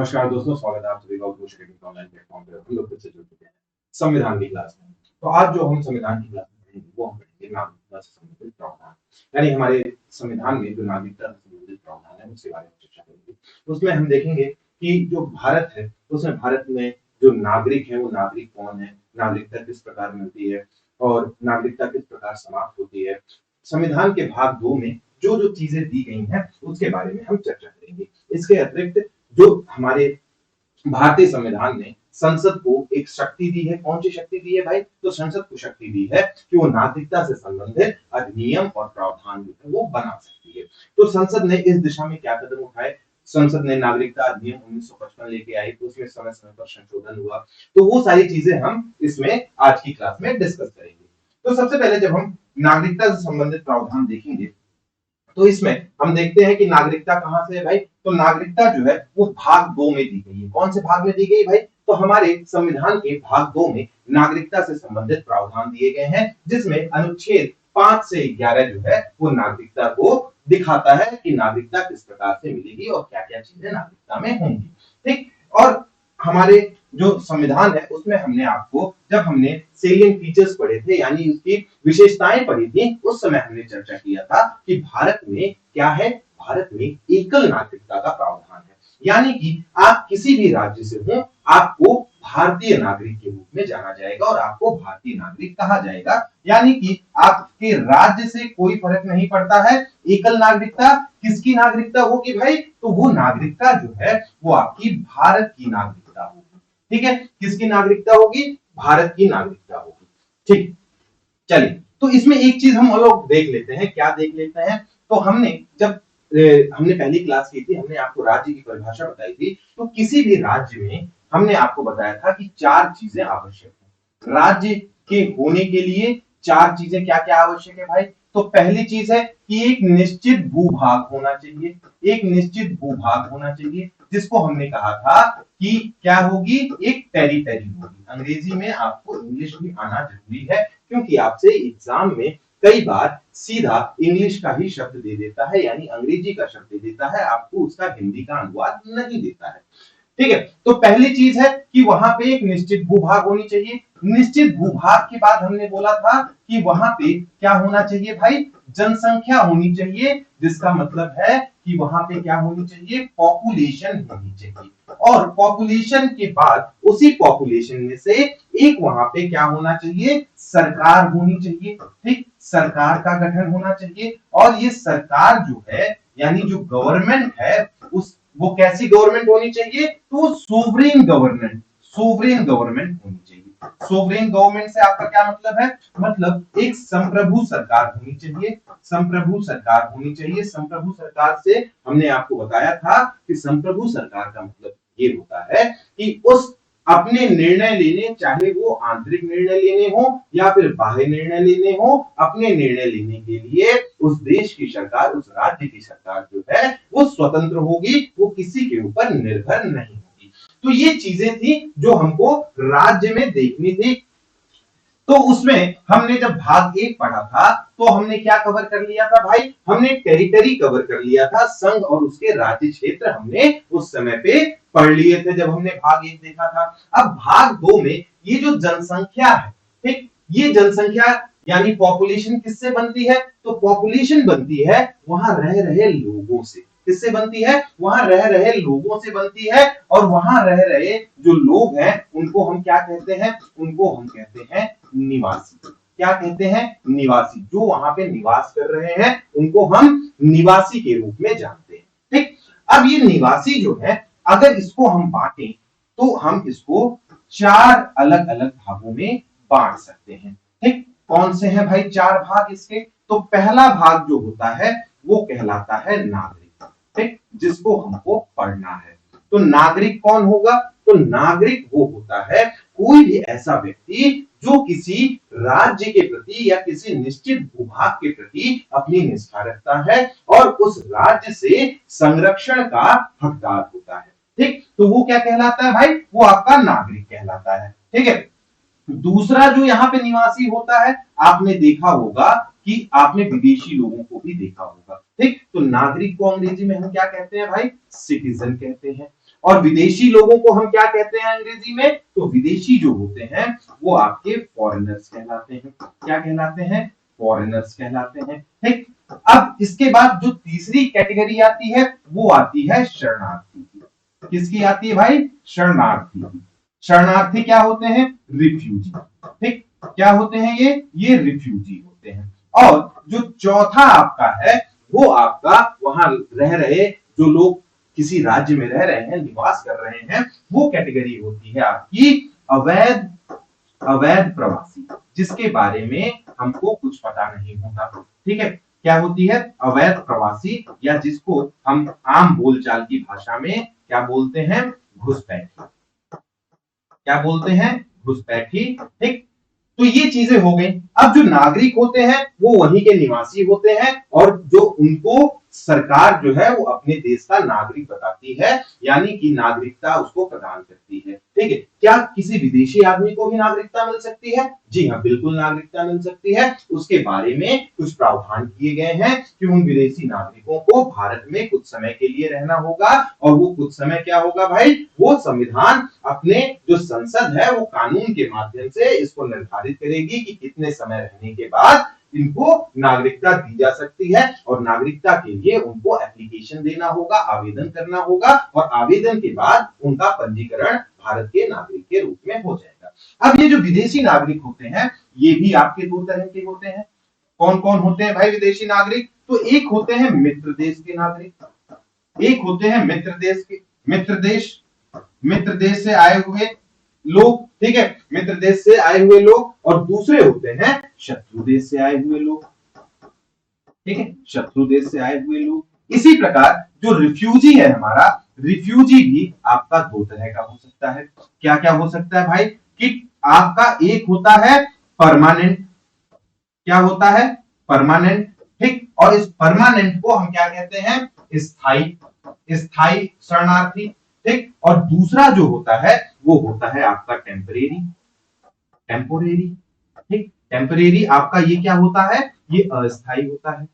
नमस्कार दोस्तों, स्वागत है आप सभी का उत्कृष्ट एकेडमी ऑनलाइन प्लेटफॉर्म पे। हम लोग फिर से जुड़ चुके हैं संविधान की क्लास में। तो आज जो हम संविधान की क्लास में पढ़ेंगे वो हम पढ़ेंगे नागरिकता से संबंधित प्रावधान, यानी हमारे संविधान में जो नागरिकता से संबंधित प्रावधान है उसके बारे में चर्चा करेंगे। उसमें हम देखेंगे कि जो भारत है उसमें भारत में जो नागरिक है वो नागरिक कौन है, नागरिकता किस प्रकार मिलती है और नागरिकता किस प्रकार समाप्त होती है। संविधान के भाग 2 में जो जो चीजें दी गई हैं उसके बारे में हम चर्चा करेंगे। इसके अतिरिक्त जो हमारे भारतीय संविधान ने संसद को एक शक्ति दी है, कौन सी शक्ति दी है भाई? तो संसद को शक्ति दी है कि वो नागरिकता से संबंधित अधिनियम और प्रावधान जो है वो बना सकती है। तो संसद ने इस दिशा में क्या कदम उठाए? संसद ने नागरिकता अधिनियम 1955 लेके आई, तो उसमें समय समय पर संशोधन हुआ। तो वो सारी चीजें हम इसमें आज की क्लास में डिस्कस करेंगे। तो सबसे पहले जब हम नागरिकता से संबंधित प्रावधान देखेंगे तो इसमें हम देखते हैं कि नागरिकता कहां से है भाई? तो नागरिकता जो है वो भाग 2 में दी गई है। कौन से भाग में दी गई भाई? तो हमारे संविधान के भाग 2 में नागरिकता से संबंधित प्रावधान दिए गए हैं, जिसमें अनुच्छेद 5 से 11 जो है वो नागरिकता को दिखाता है कि नागरिकता किस प्रकार से मिलेगी और क्या-क्या चीजें नागरिकता में होंगी। ठीक, और हमारे जो संविधान है उसमें जब हमने सेलिएंट फीचर्स पढ़े थे, यानी उसकी विशेषताएं पढ़ी थी, उस समय हमने चर्चा किया था कि भारत में क्या है? भारत में एकल नागरिकता का प्रावधान है, यानी कि आप किसी भी राज्य से हो, आपको भारतीय नागरिक के रूप में जाना जाएगा और आपको भारतीय नागरिक कहा जाएगा। यानी कि आपके राज्य से कोई फर्क नहीं पड़ता है। एकल नागरिकता किसकी नागरिकता होगी भाई? तो वो नागरिकता जो है वो आपकी भारत की नागरिकता होगी। ठीक है, किसकी नागरिकता होगी? भारत की नागरिकता होगी। ठीक, चलिए, तो इसमें एक चीज हम लोग देख लेते हैं। क्या देख लेते हैं? तो हमने पहली क्लास की थी, हमने आपको राज्य की परिभाषा बताई थी। तो किसी भी राज्य में हमने आपको बताया था कि 4 चीजें आवश्यक है राज्य के होने के लिए। 4 चीजें क्या क्या आवश्यक है भाई? तो पहली चीज है कि एक निश्चित भूभाग होना चाहिए। एक निश्चित भूभाग होना चाहिए, जिसको हमने कहा था कि क्या होगी? एक टेरिटरी होगी। अंग्रेजी में आपको इंग्लिश भी आना जरूरी है, क्योंकि आपसे एग्जाम में कई बार सीधा इंग्लिश का ही शब्द दे देता है, यानी अंग्रेजी का शब्द दे देता है, आपको उसका हिंदी का अनुवाद नहीं देता है। ठीक है, तो पहली चीज है कि वहां पे एक निश्चित भूभाग होनी चाहिए। निश्चित भूभाग के बाद हमने बोला था कि वहां पे क्या होना चाहिए भाई? जनसंख्या होनी चाहिए, जिसका मतलब है कि वहां पे क्या होनी चाहिए? पॉपुलेशन होनी चाहिए। और पॉपुलेशन के बाद उसी पॉपुलेशन में से एक वहां पे क्या होना चाहिए? सरकार होनी चाहिए। ठीक, सरकार का गठन होना चाहिए। और ये सरकार जो है, यानी जो गवर्नमेंट है, वो कैसी गवर्नमेंट होनी चाहिए? तो सोवरेन गवर्नमेंट होनी चाहिए। सोवरेन गवर्नमेंट से आपका क्या मतलब है? मतलब एक संप्रभु सरकार होनी चाहिए। संप्रभु सरकार होनी चाहिए। संप्रभु सरकार से हमने आपको बताया था कि संप्रभु सरकार का मतलब ये होता है कि उस अपने निर्णय लेने, चाहे वो आंतरिक निर्णय लेने हो या फिर बाह्य निर्णय लेने हो, अपने निर्णय लेने के लिए उस देश की सरकार, उस राज्य की सरकार जो है वो स्वतंत्र होगी, वो किसी के ऊपर निर्भर नहीं होगी। तो ये चीजें थी जो हमको राज्य में देखनी थी। तो उसमें हमने जब भाग 1 पढ़ा था तो हमने क्या कवर कर लिया था भाई? हमने टेरिटरी कवर कर लिया था। संघ और उसके राज्य क्षेत्र हमने उस समय पे पढ़ लिए थे जब हमने भाग 1 देखा था। अब भाग 2 में ये जो जनसंख्या है, ठीक, ये जनसंख्या यानी पॉपुलेशन किससे बनती है? तो पॉपुलेशन बनती है वहां रह रहे लोगों से। किससे बनती है? वहां रह रहे लोगों से बनती है। और वहां रह रहे जो लोग हैं उनको हम क्या कहते हैं? उनको हम कहते हैं निवासी। क्या कहते हैं? निवासी। जो वहां पे निवास कर रहे हैं उनको हम निवासी के रूप में जानते हैं। ठीक, अब ये निवासी जो है, अगर इसको हम बांटें तो हम इसको 4 अलग अलग भागों में बांट सकते हैं। ठीक, कौन से हैं भाई 4 भाग इसके? तो पहला भाग जो होता है वो कहलाता है नागरिक। ठीक, जिसको हमको पढ़ना है। तो नागरिक कौन होगा? तो नागरिक वो होता है कोई भी ऐसा व्यक्ति जो किसी राज्य के प्रति या किसी निश्चित भूभाग के प्रति अपनी निष्ठा रखता है और उस राज्य से संरक्षण का हकदार होता है। ठीक, तो वो क्या कहलाता है भाई? वो आपका नागरिक कहलाता है। ठीक है, दूसरा जो यहाँ पे निवासी होता है, आपने देखा होगा कि आपने विदेशी लोगों को भी देखा होगा। ठीक, तो नागरिक को अंग्रेजी में हम क्या कहते हैं भाई? सिटीजन कहते हैं। और विदेशी लोगों को हम क्या कहते हैं अंग्रेजी में? तो विदेशी जो होते हैं वो आपके फॉरेनर्स कहलाते हैं। क्या कहलाते हैं? फॉरेनर्स कहलाते हैं। ठीक, अब इसके बाद जो तीसरी कैटेगरी आती है वो आती है शरणार्थी की। किसकी आती है भाई? शरणार्थी। शरणार्थी क्या होते हैं? रिफ्यूजी। ठीक, क्या होते हैं ये रिफ्यूजी होते हैं। और जो चौथा आपका है वो आपका वहां रह रहे जो लोग किसी राज्य में रह रहे हैं, निवास कर रहे हैं, वो कैटेगरी होती है आपकी अवैध प्रवासी, जिसके बारे में हमको कुछ पता नहीं होता। ठीक है, क्या होती है? अवैध प्रवासी, या जिसको हम आम बोलचाल की भाषा में क्या बोलते हैं? घुसपैठी। क्या बोलते हैं? घुसपैठी। ठीक, तो ये चीजें हो गई। अब जो नागरिक होते हैं वो वहीं के निवासी होते हैं और जो उनको सरकार जो है वो अपने देश का नागरिक बताती है, यानी कि नागरिकता उसको प्रदान करती है। ठीक है, क्या किसी विदेशी आदमी को भी नागरिकता मिल सकती है? जी हाँ, बिल्कुल नागरिकता मिल सकती है। उसके बारे में कुछ प्रावधान किए गए हैं कि उन विदेशी नागरिकों को भारत में कुछ समय के लिए रहना होगा, और वो कुछ समय क्या होगा भाई? वो संविधान अपने जो संसद है वो कानून के माध्यम से इसको निर्धारित करेगी कि कितने समय रहने के बाद इनको नागरिकता दी जा सकती है, और नागरिकता के लिए उनको एप्लीकेशन देना होगा, आवेदन करना होगा, और आवेदन के बाद उनका पंजीकरण भारत के नागरिक के रूप में हो जाएगा। अब ये जो विदेशी नागरिक होते हैं ये भी आपके दो तरह के होते हैं। कौन कौन होते हैं भाई विदेशी नागरिक? तो एक होते हैं मित्र देश के नागरिक, एक होते हैं मित्र देश से आए हुए लोग। ठीक है, मित्र देश से आए हुए लोग, और दूसरे होते हैं शत्रु देश से आए हुए लोग। ठीक है, शत्रु देश से आए हुए लोग। इसी प्रकार जो रिफ्यूजी है हमारा, रिफ्यूजी भी आपका दो तरह का हो सकता है। क्या क्या हो सकता है भाई? कि आपका एक होता है परमानेंट। क्या होता है? परमानेंट। ठीक, और इस परमानेंट को हम क्या कहते हैं? स्थायी शरणार्थी। ठीक, और दूसरा जो होता है वो होता है आपका टेम्परेरी। ठीक, टेम्परेरी आपका ये क्या होता है? ये अस्थायी होता है।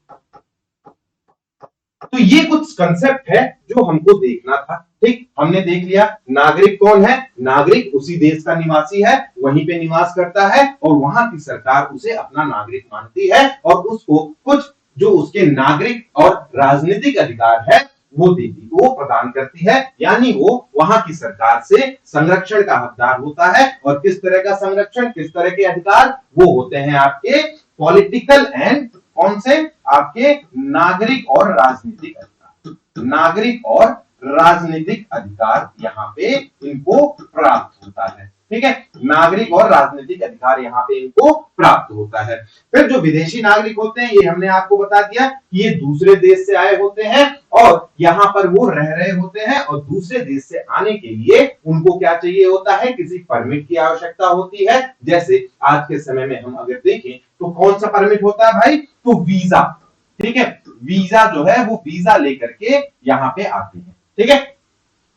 तो ये कुछ कंसेप्ट है जो हमको देखना था। ठीक, हमने देख लिया नागरिक कौन है? नागरिक उसी देश का निवासी है, वहीं पे निवास करता है, और वहां की सरकार उसे अपना नागरिक मानती है और उसको कुछ जो उसके नागरिक और राजनीतिक अधिकार है वो देती, वो प्रदान करती है, यानी वो वहां की सरकार से संरक्षण का हकदार होता है। और किस तरह का संरक्षण, किस तरह के अधिकार? वो होते हैं आपके पॉलिटिकल एंड कौन से? आपके नागरिक और राजनीतिक अधिकार। नागरिक और राजनीतिक अधिकार यहाँ पे इनको प्राप्त होता है। ठीक है, नागरिक और राजनीतिक अधिकार यहाँ पे इनको प्राप्त होता है। फिर जो विदेशी नागरिक होते हैं ये हमने आपको बता दिया कि ये दूसरे देश से आए होते हैं और यहाँ पर वो रह रहे होते हैं, और दूसरे देश से आने के लिए उनको क्या चाहिए होता है? किसी परमिट की आवश्यकता होती है। जैसे आज के समय में हम अगर देखें तो कौन सा परमिट होता है भाई? तो वीजा। ठीक है, वीजा जो है वो वीजा लेकर के यहाँ पे आते हैं। ठीक है,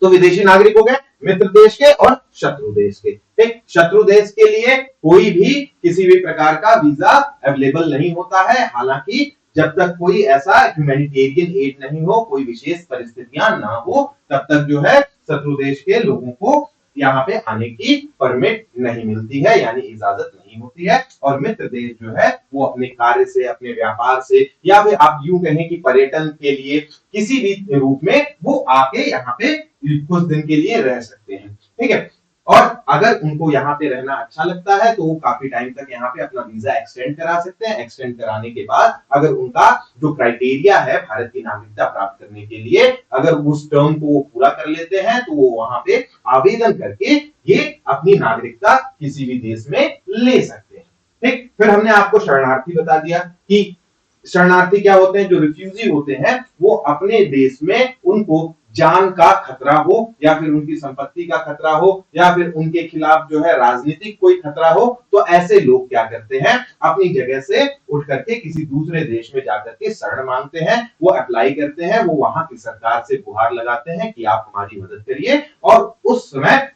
तो विदेशी नागरिक हो गए मित्र देश के और शत्रु देश के। ठीक, शत्रु देश के लिए कोई भी किसी भी प्रकार का वीजा अवेलेबल नहीं होता है, हालांकि जब तक कोई ऐसा ह्यूमैनिटेरियन एड नहीं हो, कोई विशेष परिस्थितियां ना हो, तब तक जो है शत्रु देश के लोगों को यहाँ पे आने की परमिट नहीं मिलती है, यानी इजाजत नहीं होती है। और मित्र देश जो है वो अपने कार्य से, अपने व्यापार से, या फिर आप यूं कहें कि पर्यटन के लिए किसी भी रूप में वो आके यहाँ पे कुछ दिन के लिए रह सकते हैं। ठीक है, और अगर उनको यहाँ पे रहना अच्छा लगता है तो वो काफी टाइम तक यहाँ पे अपना वीजा एक्सटेंड करा सकते हैं। एक्सटेंड कराने के बाद अगर उनका जो क्राइटेरिया है भारत की नागरिकता प्राप्त करने के लिए, अगर उस टर्म को वो पूरा कर लेते हैं तो वो वहां पे आवेदन करके ये अपनी नागरिकता किसी भी देश में ले सकते हैं। ठीक, फिर हमने आपको शरणार्थी बता दिया कि शरणार्थी क्या होते हैं? जो रिफ्यूजी होते हैं वो अपने देश में उनको जान का खतरा हो, या फिर उनकी संपत्ति का खतरा हो, या फिर उनके खिलाफ जो है राजनीतिक कोई खतरा हो, तो ऐसे लोग क्या करते हैं? अपनी जगह से उठ करके किसी दूसरे देश में जाकर के शरण मांगते हैं, वो अप्लाई करते हैं, वो वहां की सरकार से गुहार लगाते हैं कि आप हमारी मदद करिए, और उस समय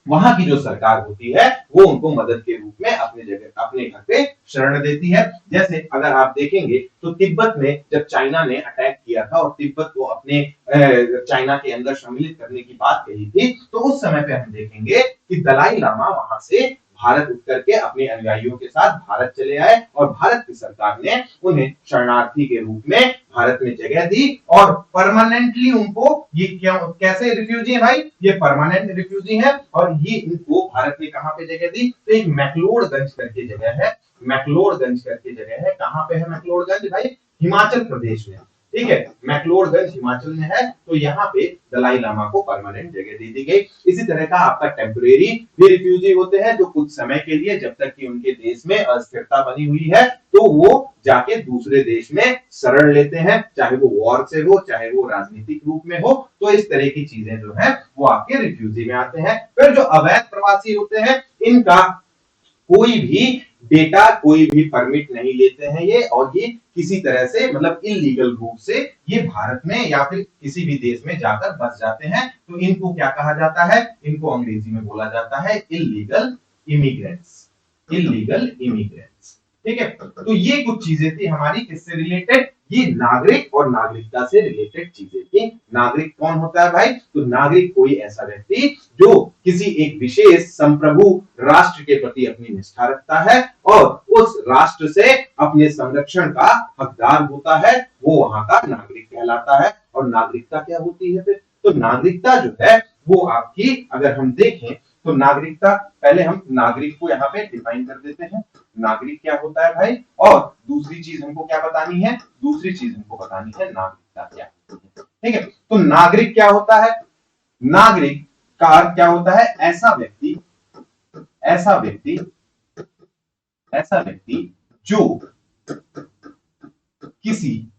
वहां की जो सरकार होती है वो उनको मदद के रूप में अपने जगह, अपने घर पे शरण देती है। जैसे अगर आप देखेंगे तो तिब्बत में जब चाइना ने अटैक किया था और तिब्बत को अपने चाइना के अंदर सम्मिलित करने की बात कही थी, तो उस समय पे हम देखेंगे कि दलाई लामा वहां से भारत उतर के अपने अनुयायियों के साथ भारत चले आए और भारत की सरकार ने उन्हें शरणार्थी के रूप में भारत में जगह दी और परमानेंटली उनको, ये क्यों कैसे रिफ्यूजी है भाई, ये परमानेंट रिफ्यूजी है और ये इनको भारत में कहां पे जगह दी, तो एक मैक्लोडगंज करके जगह है, मैक्लोडगंज करके जगह है। कहां पे है मैक्लोडगंज भाई? हिमाचल प्रदेश में, ठीक है, मैक्लोडगंज हिमाचल में है। तो यहाँ पे दलाई लामा को परमानेंट जगह दे दी गई। इसी तरह का आपका टेम्परेरी भी रिफ्यूजी होते हैं जो कुछ समय के लिए, जब तक कि उनके देश में अस्थिरता बनी हुई है, तो वो जाके दूसरे देश में शरण लेते हैं, चाहे वो वॉर से हो, चाहे वो राजनीतिक रूप में हो। तो इस तरह की चीजें जो है वो आपके रिफ्यूजी में आते हैं। फिर जो अवैध प्रवासी होते हैं, इनका कोई भी डेटा, कोई भी परमिट नहीं लेते हैं ये, और ये किसी तरह से मतलब इलीगल रूप से ये भारत में या फिर किसी भी देश में जाकर बस जाते हैं। तो इनको क्या कहा जाता है? इनको अंग्रेजी में बोला जाता है इलीगल इमिग्रेंट्स, इलीगल इमिग्रेंट्स, ठीक है। तो ये कुछ चीजें थी हमारी किससे रिलेटेड, ये नागरिक और नागरिकता से रिलेटेड चीजें थी। नागरिक कौन होता है भाई? तो नागरिक कोई ऐसा व्यक्ति जो किसी एक विशेष संप्रभु राष्ट्र के प्रति अपनी निष्ठा रखता है और उस राष्ट्र से अपने संरक्षण का हकदार होता है, वो वहां का नागरिक कहलाता है। और नागरिकता क्या होती है फिर? तो नागरिकता जो है वो आपकी, अगर हम देखें तो नागरिकता, पहले हम नागरिक को यहाँ पे डिफाइन कर देते हैं, नागरिक क्या होता है भाई, और दूसरी चीज हमको क्या बतानी है, दूसरी चीज हमको बतानी है नागरिकता क्या होती है, ठीक है। तो नागरिक क्या होता है? नागरिक का अर्थ क्या होता है? ऐसा व्यक्ति, ऐसा व्यक्ति, ऐसा व्यक्ति जो किसी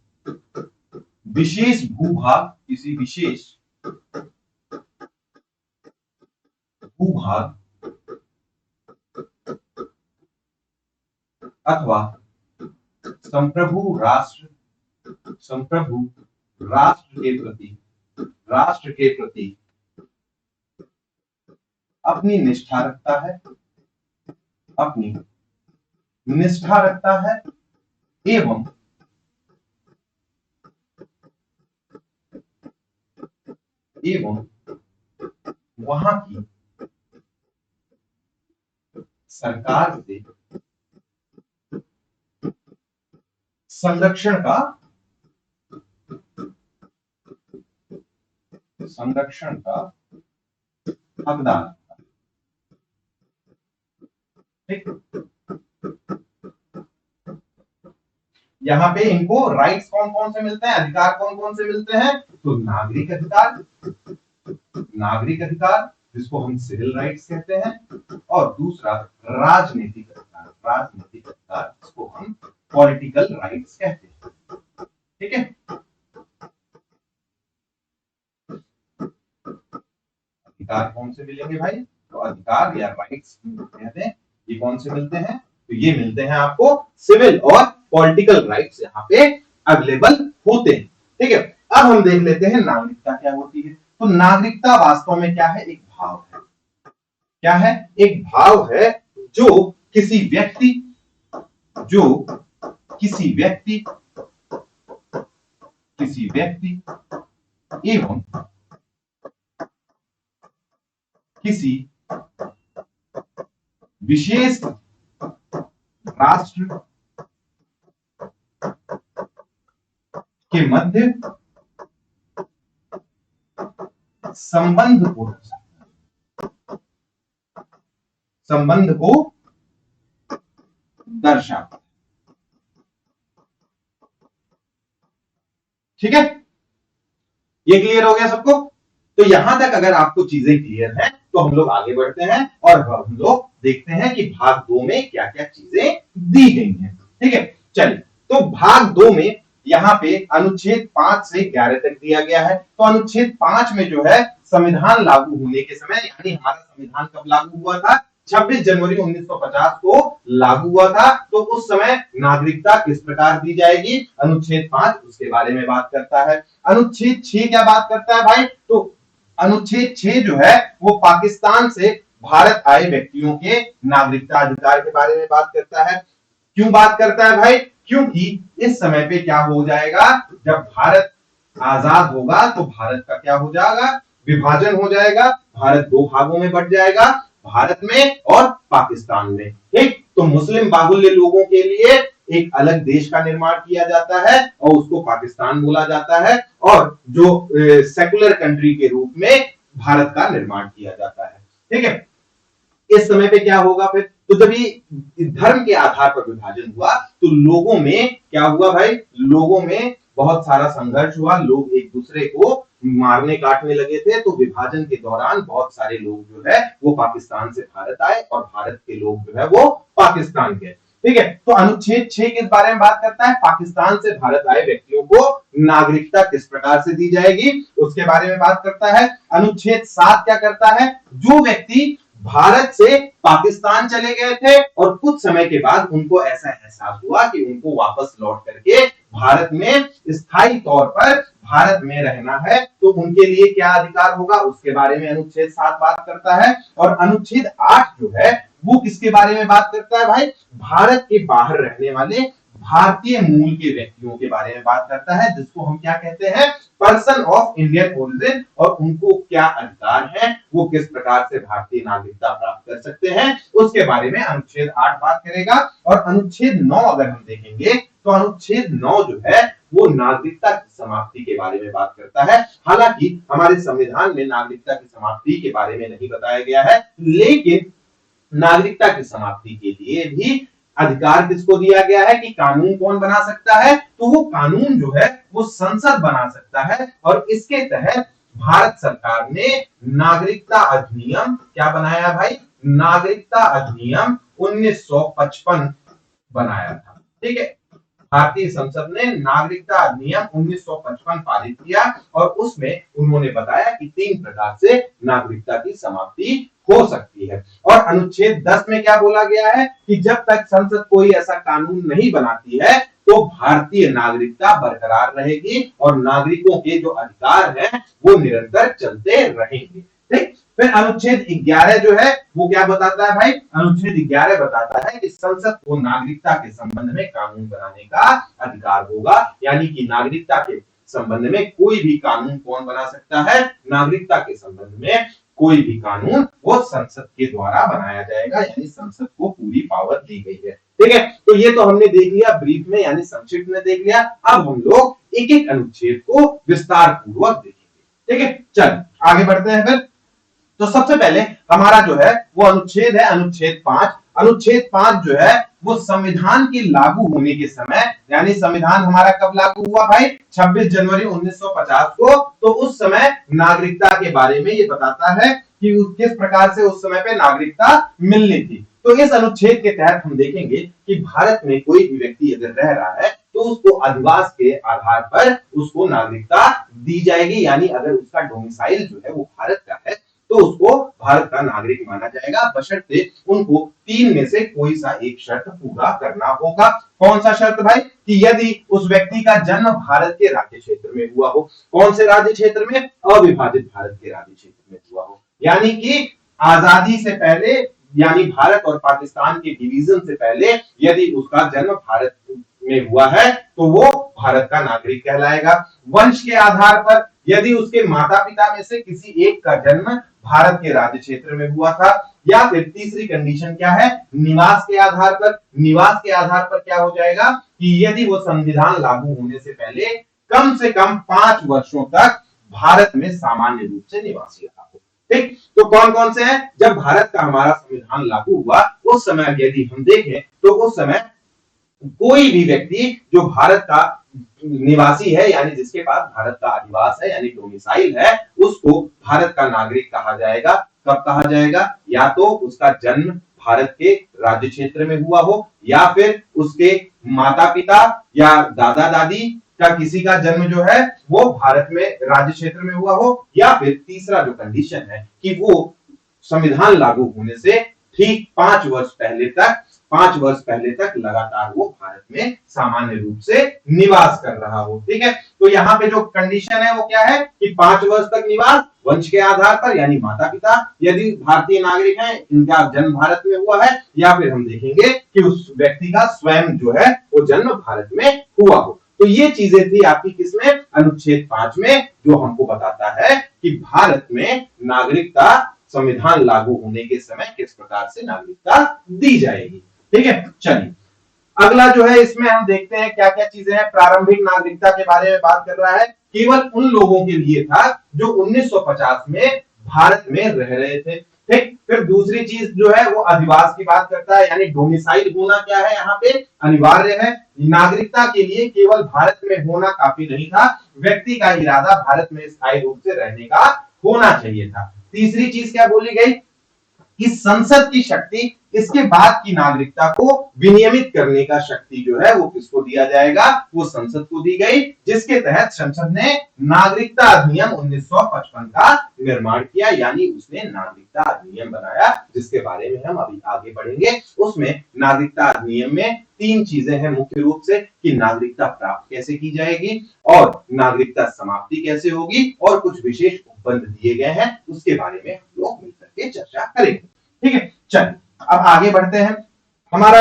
विशेष भूभाग, किसी विशेष भूभाग अथवा संप्रभु राष्ट्र, संप्रभु राष्ट्र के प्रति अपनी निष्ठा रखता है, अपनी निष्ठा रखता है एवं वहां की सरकार से संरक्षण का हकदार, ठीक। यहाँ पे इनको राइट्स कौन कौन से मिलते हैं, अधिकार कौन कौन से मिलते हैं? तो नागरिक अधिकार, नागरिक अधिकार जिसको हम सिविल राइट्स कहते हैं, और दूसरा राजनीतिक अधिकार, राजनीतिक अधिकार जिसको हम पॉलिटिकल राइट्स कहते हैं, ठीक है। अधिकार कौन से मिलेंगे भाई? तो अधिकार या राइट्स कहते हैं, ये कौन से मिलते हैं? तो ये मिलते हैं आपको सिविल और पॉलिटिकल राइट्स यहाँ पे अवेलेबल होते हैं, ठीक है। अब हम देख लेते हैं नागरिकता क्या होती है। तो नागरिकता वास्तव में क्या है? एक भाव है। क्या है? एक भाव है जो किसी व्यक्ति, जो किसी व्यक्ति, किसी व्यक्ति एवं किसी विशेष राष्ट्र के मध्य संबंध को दर्शाता है, संबंध को दर्शाता है, ठीक है। ये क्लियर हो गया सबको? तो यहां तक अगर आपको चीजें क्लियर हैं तो हम लोग आगे बढ़ते हैं और हम लोग देखते हैं कि भाग 2 में क्या क्या चीजें दी गई हैं, ठीक है। चलिए, तो भाग 2 में यहाँ पे अनुच्छेद 5 से 11 तक दिया गया है। तो अनुच्छेद 5 में जो है संविधान लागू होने के समय, यानी हमारा संविधान कब लागू हुआ था? 26 जनवरी 1950 को लागू हुआ था। तो उस समय नागरिकता किस प्रकार दी जाएगी? अनुच्छेद 5 उसके बारे में बात करता है। अनुच्छेद 6 क्या बात करता है भाई? तो अनुच्छेद 6 जो है वो पाकिस्तान से भारत आए व्यक्तियों के नागरिकता अधिकार के बारे में बात करता है। क्यों बात करता है भाई? क्योंकि इस समय पे क्या हो जाएगा, जब भारत आजाद होगा तो भारत का क्या हो जाएगा, विभाजन हो जाएगा, भारत दो भागों में बट जाएगा, भारत में और पाकिस्तान में। ठीक, तो मुस्लिम बाहुल्य लोगों के लिए एक अलग देश का निर्माण किया जाता है और उसको पाकिस्तान बोला जाता है, और जो सेकुलर कंट्री के रूप में भारत का निर्माण किया जाता है। ठीक है, इस समय पे क्या होगा फिर, तो जब ये धर्म के आधार पर विभाजन हुआ तो लोगों में क्या हुआ भाई, लोगों में बहुत सारा संघर्ष हुआ, लोग एक दूसरे को मारने काटने लगे थे। तो विभाजन के दौरान बहुत सारे लोग जो है वो पाकिस्तान से भारत आए और भारत के लोग जो है वो पाकिस्तान के। ठीक है, तो अनुच्छेद 6 किस बारे में बात करता है, पाकिस्तान से भारत आए व्यक्तियों को नागरिकता किस प्रकार से दी जाएगी उसके बारे में बात करता है। अनुच्छेद 7 क्या करता है, जो व्यक्ति भारत से पाकिस्तान चले गए थे और कुछ समय के बाद उनको ऐसा एहसास हुआ कि उनको वापस लौट करके भारत में स्थायी तौर पर भारत में रहना है, तो उनके लिए क्या अधिकार होगा उसके बारे में अनुच्छेद 7 बात करता है। और अनुच्छेद 8 जो है वो किसके बारे में बात करता है भाई, भारत के बाहर रहने वाले भारतीय मूल के व्यक्तियों के बारे में बात करता है, जिसको हम क्या कहते हैं, पर्सन ऑफ इंडियन ओरिजिन, और उनको क्या अधिकार है, वो किस प्रकार से भारतीय नागरिकता प्राप्त कर सकते हैं उसके बारे में अनुच्छेद 8 बात करेगा। और अनुच्छेद 9 अगर हम देखेंगे तो अनुच्छेद 9 जो है वो नागरिकता की समाप्ति के बारे में बात करता है। हालांकि हमारे संविधान में नागरिकता की समाप्ति के बारे में नहीं बताया गया है, लेकिन नागरिकता की समाप्ति के लिए भी अधिकार किसको दिया गया है कि कानून कौन बना सकता है, तो वो कानून जो है वो संसद बना सकता है। और इसके तहत भारत सरकार ने नागरिकता अधिनियम क्या बनाया भाई, नागरिकता अधिनियम 1955 बनाया था। ठीक है, भारतीय संसद ने नागरिकता अधिनियम 1955 पारित किया और उसमें उन्होंने बताया कि 3 प्रकार से नागरिकता की समाप्ति हो सकती है। और अनुच्छेद 10 में क्या बोला गया है कि जब तक संसद कोई ऐसा कानून नहीं बनाती है तो भारतीय नागरिकता बरकरार रहेगी और नागरिकों के जो अधिकार हैं वो निरंतर चलते रहेंगे। ठीक, फिर अनुच्छेद 11 जो है वो क्या बताता है भाई, अनुच्छेद 11 बताता है कि संसद को नागरिकता के संबंध में कानून बनाने का अधिकार होगा, यानी कि नागरिकता के संबंध में कोई भी कानून कौन बना सकता है, नागरिकता के संबंध में कोई भी कानून वो संसद के द्वारा बनाया जाएगा, यानी संसद को पूरी पावर दी गई है। ठीक है, तो ये तो हमने देख लिया ब्रीफ में, यानी संक्षिप्त में देख लिया। अब हम लोग एक एक अनुच्छेद को विस्तार पूर्वक देखेंगे। ठीक है, चल आगे बढ़ते हैं फिर। तो सबसे पहले हमारा जो है वो अनुच्छेद है अनुच्छेद 5। अनुच्छेद 5 जो है वो संविधान के लागू होने के समय, यानी संविधान हमारा कब लागू हुआ भाई, 26 जनवरी 1950 को। तो उस समय नागरिकता के बारे में ये बताता है कि किस प्रकार से उस समय पे नागरिकता मिलनी थी। तो इस अनुच्छेद के तहत हम देखेंगे कि भारत में कोई भी व्यक्ति अगर रह रहा है तो उसको अधिवास के आधार पर उसको नागरिकता दी जाएगी, यानी अगर उसका डोमिसाइल जो है वो भारत का है तो उसको भारत का नागरिक माना जाएगा, बशर्ते उनको 3 में से कोई सा एक शर्त पूरा करना होगा। कौन सा शर्त भाई, कि यदि उस व्यक्ति का जन्म भारत के राज्य क्षेत्र में हुआ हो। कौन से राज्य क्षेत्र में, अविभाजित भारत के राज्य क्षेत्र में हुआ हो, यानी कि आजादी से पहले, यानी भारत और पाकिस्तान के डिवीजन से पहले यदि उसका जन्म भारत में हुआ है तो वो भारत का नागरिक कहलाएगा। वंश के आधार पर यदि उसके माता पिता में से किसी एक का जन्म भारत के राज्य क्षेत्र में हुआ था, या फिर तीसरी कंडीशन क्या है, निवास के आधार पर। निवास के आधार पर क्या हो जाएगा कि यदि वो संविधान लागू होने से पहले कम से कम 5 वर्षों तक भारत में सामान्य रूप से निवासी रहा हो। ठीक, तो कौन कौन से हैं, जब भारत का हमारा संविधान लागू हुआ उस समय यदि हम देखें तो उस समय कोई भी व्यक्ति जो भारत का निवासी है, यानी जिसके पास भारत का अधिवास है यानी डोमिसाइल है, उसको भारत का नागरिक कहा जाएगा। कब कहा जाएगा, या तो उसका जन्म भारत के राज्य क्षेत्र में हुआ हो, या फिर उसके माता पिता या दादा दादी का किसी का जन्म जो है वो भारत में राज्य क्षेत्र में हुआ हो, या फिर तीसरा जो कंडीशन है कि वो संविधान लागू होने से ठीक 5 वर्ष पहले तक लगातार वो भारत में सामान्य रूप से निवास कर रहा हो। ठीक है, तो यहाँ पे जो कंडीशन है वो क्या है कि 5 वर्ष तक निवास, वंश के आधार पर यानी माता पिता यदि भारतीय नागरिक हैं, इनका जन्म भारत में हुआ है, या फिर हम देखेंगे कि उस व्यक्ति का स्वयं जो है वो जन्म भारत में हुआ हो। तो ये चीजें थी आपकी किसमें, अनुच्छेद 5 में, जो हमको बताता है कि भारत में नागरिकता संविधान लागू होने के समय किस प्रकार से नागरिकता दी जाएगी। ठीक है, चलिए अगला जो है इसमें हम देखते हैं क्या क्या चीजें हैं। प्रारंभिक नागरिकता के बारे में बात कर रहा है, केवल उन लोगों के लिए था जो 1950 में भारत में रह रहे थे। ठीक, फिर दूसरी चीज जो है वो अधिवास की बात करता है, यानी डोमिसाइल होना क्या है यहाँ पे अनिवार्य है। नागरिकता के लिए केवल भारत में होना काफी नहीं था, व्यक्ति का इरादा भारत में स्थायी रूप से रहने का होना चाहिए था। तीसरी चीज क्या बोली गई कि संसद की शक्ति, इसके बाद की नागरिकता को विनियमित करने का शक्ति जो है वो किसको दिया जाएगा, वो संसद को दी गई, जिसके तहत संसद ने नागरिकता अधिनियम 1955 का निर्माण किया, यानी उसने नागरिकता अधिनियम बनाया, जिसके बारे में हम अभी आगे बढ़ेंगे। उसमें नागरिकता अधिनियम में तीन चीजें हैं मुख्य रूप से, कि नागरिकता प्राप्त कैसे की जाएगी और नागरिकता समाप्ति कैसे होगी, और कुछ विशेष उपबंध दिए गए हैं, उसके बारे में हम लोग मिलकर के चर्चा करेंगे। ठीक है, चलिए अब आगे बढ़ते हैं। हमारा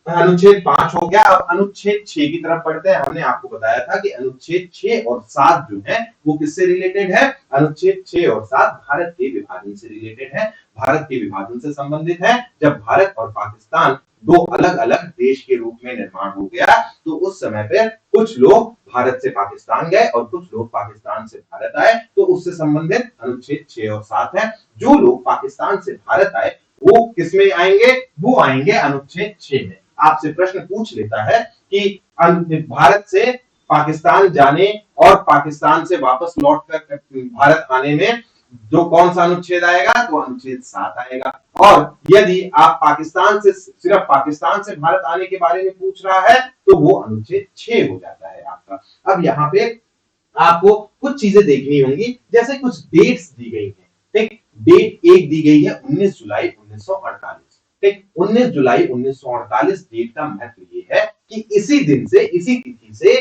अनुच्छेद 5 हो गया, अब अनुच्छेद 6 की तरफ बढ़ते हैं। हमने आपको बताया था कि अनुच्छेद 6 और 7 जो है वो किससे रिलेटेड है, अनुच्छेद 6 और 7 भारत के विभाजन से रिलेटेड है, भारत के विभाजन से संबंधित है। जब भारत और पाकिस्तान दो अलग अलग देश के रूप में निर्माण हो गया, तो उस समय पे कुछ लोग भारत से पाकिस्तान गए और कुछ लोग पाकिस्तान से भारत आए, तो उससे संबंधित अनुच्छेद 6 और 7 है। जो लोग पाकिस्तान से भारत आए वो किसमें आएंगे, वो आएंगे अनुच्छेद 6 में। आपसे प्रश्न पूछ लेता है कि भारत से पाकिस्तान जाने और पाकिस्तान से वापस लौट कर भारत आने में जो कौन सा अनुच्छेद आएगा, तो अनुच्छेद 7 आएगा। और यदि आप पाकिस्तान से सिर्फ पाकिस्तान से भारत आने के बारे में पूछ रहा है, तो वो अनुच्छेद 6 हो जाता है आपका। अब यहाँ पे आपको कुछ चीजें देखनी होंगी, जैसे कुछ डेट्स दी गई हैं। ठीक, डेट एक दी गई है 19 जुलाई 1948। ठीक, 19 जुलाई 1948 डेट का महत्व ये है कि इसी दिन से, इसी तिथि से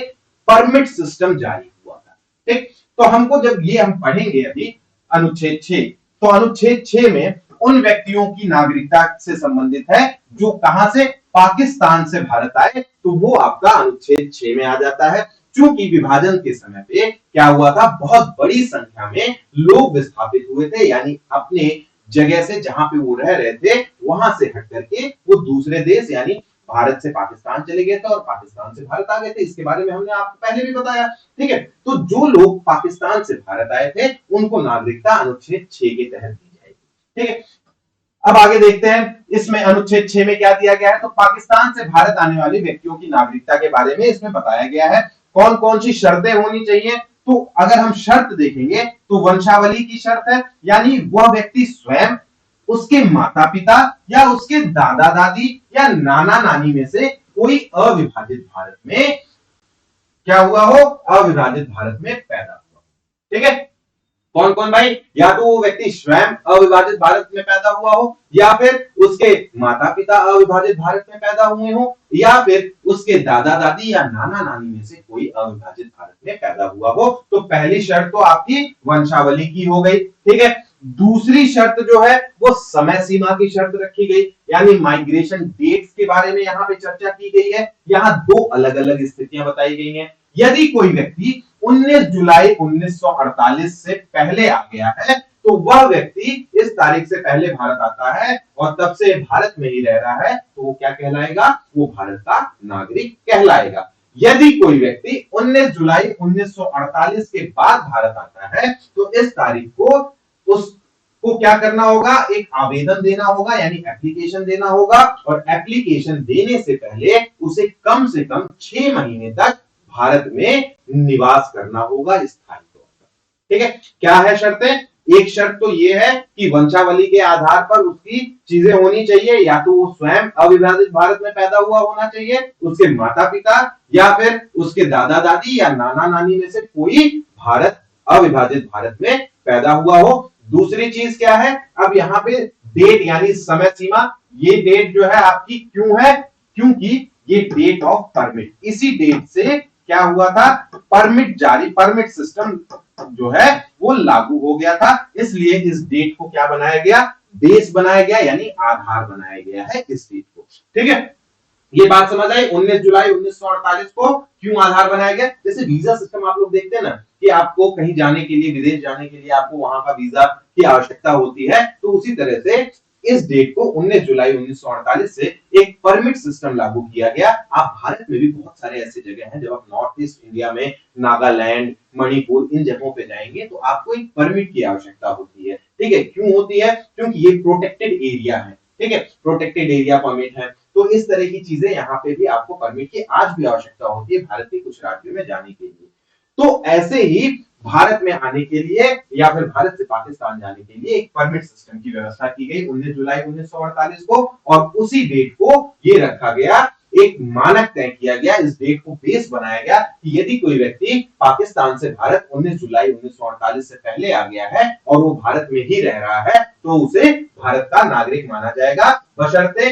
परमिट सिस्टम जारी हुआ था। ठीक, तो हमको जब ये हम पढ़ेंगे अभी अनुच्छेद 6, तो अनुच्छेद 6 में उन व्यक्तियों की नागरिकता से संबंधित है जो कहां से, पाकिस्तान से भारत आए, तो वो आपका अनुच्छेद 6 में आ जाता है। चूंकि विभाजन के समय पे क्या हुआ था, बहुत बड़ी संख्या में लोग विस्थापित हुए थे, यानी अपने जगह से जहां पे वो रह रहे थे वहां से हट करके वो दूसरे देश यानी भारत से पाकिस्तान चले गए थे और पाकिस्तान से भारत आ गए थे। इसके बारे में हमने आपको पहले भी बताया। ठीक है, तो जो लोग पाकिस्तान से भारत आए थे उनको नागरिकता अनुच्छेद 6 के तहत दी जाएगी। ठीक है, अब आगे देखते हैं इसमें अनुच्छेद 6 में क्या दिया गया है। तो पाकिस्तान से भारत आने वाले व्यक्तियों की नागरिकता के बारे में इसमें बताया गया है कौन कौन सी शर्तें होनी चाहिए। तो अगर हम शर्त देखेंगे तो वंशावली की शर्त है, यानी वह व्यक्ति स्वयं, उसके माता पिता या उसके दादा दादी या नाना नानी में से कोई अविभाजित भारत में क्या हुआ हो, अविभाजित भारत में पैदा हुआ। ठीक है, कौन कौन भाई, या तो वो व्यक्ति स्वयं अविभाजित भारत में पैदा हुआ हो, या फिर उसके माता पिता अविभाजित भारत में पैदा हुए हो, या फिर उसके दादा दादी या नाना नानी में से कोई अविभाजित भारत में पैदा हुआ हो। तो पहली शर्त तो आपकी वंशावली की हो गई। ठीक है, दूसरी शर्त जो है वो समय सीमा की शर्त रखी गई, यानी माइग्रेशन डेट्स के बारे में यहाँ पे चर्चा की गई है। यहाँ दो अलग अलग स्थितियां बताई गई हैं। यदि कोई व्यक्ति 19 जुलाई 1948 से पहले आ गया है, तो वह व्यक्ति इस तारीख से पहले भारत आता है और तब से भारत में ही रह रहा है, तो वो क्या कहलाएगा, वो भारत का नागरिक कहलाएगा। यदि कोई व्यक्ति 19 जुलाई 1948 के बाद भारत आता है, तो इस तारीख को उसको क्या करना होगा, एक आवेदन देना होगा, यानी एप्लीकेशन देना होगा, और एप्लीकेशन देने से पहले उसे कम से कम 6 महीने तक भारत में निवास करना होगा स्थायी तौर पर। ठीक है, क्या है शर्तें, एक शर्त तो ये है कि वंशावली के आधार पर उसकी चीजें होनी चाहिए, या तो वो स्वयं अविभाजित भारत में पैदा हुआ होना चाहिए, उसके माता पिता या फिर उसके दादा दादी या नाना नानी में से कोई भारत अविभाजित भारत में पैदा हुआ हो। दूसरी चीज क्या है, अब यहाँ पे डेट यानी समय सीमा, ये डेट जो है आपकी क्यों है, क्योंकि ये डेट ऑफ परमिट, इसी डेट से क्या हुआ था, परमिट जारी, परमिट सिस्टम जो है वो लागू हो गया था। इसलिए इस डेट को क्या बनाया गया, बेस बनाया गया, यानी आधार बनाया गया है इस डेट को। ठीक है, ये बात समझ आई। 19 जुलाई 1948 को क्यों आधार बनाया गया? जैसे वीजा सिस्टम आप लोग देखते हैं ना कि आपको कहीं जाने के लिए, विदेश जाने के लिए आपको वहां का वीजा की आवश्यकता होती है, तो उसी तरह से इस डेट को 19 जुलाई 1948 से एक परमिट सिस्टम लागू किया गया। आप भारत में भी बहुत सारे ऐसे जगह हैं, जब आप नॉर्थ ईस्ट इंडिया में नागालैंड, मणिपुर इन जगहों पे जाएंगे तो आपको एक परमिट की आवश्यकता होती है। ठीक है, क्यों होती है? क्योंकि ये प्रोटेक्टेड एरिया है। ठीक है, प्रोटेक्टेड एरिया परमिट है, तो इस तरह की चीजें यहाँ पे भी आपको परमिट की आज भी आवश्यकता होती है भारत के कुछ राज्यों में जाने के लिए। तो ऐसे ही भारत में आने के लिए या फिर भारत से पाकिस्तान जाने के लिए एक परमिट सिस्टम की व्यवस्था की गई 19 जुलाई 1948 को, और उसी डेट को ये रखा गया, एक मानक तय किया गया, इस डेट को बेस बनाया गया कि यदि कोई व्यक्ति पाकिस्तान से भारत 19 जुलाई 1948 से पहले आ गया है और वो भारत में ही रह रहा है तो उसे भारत का नागरिक माना जाएगा, बशर्ते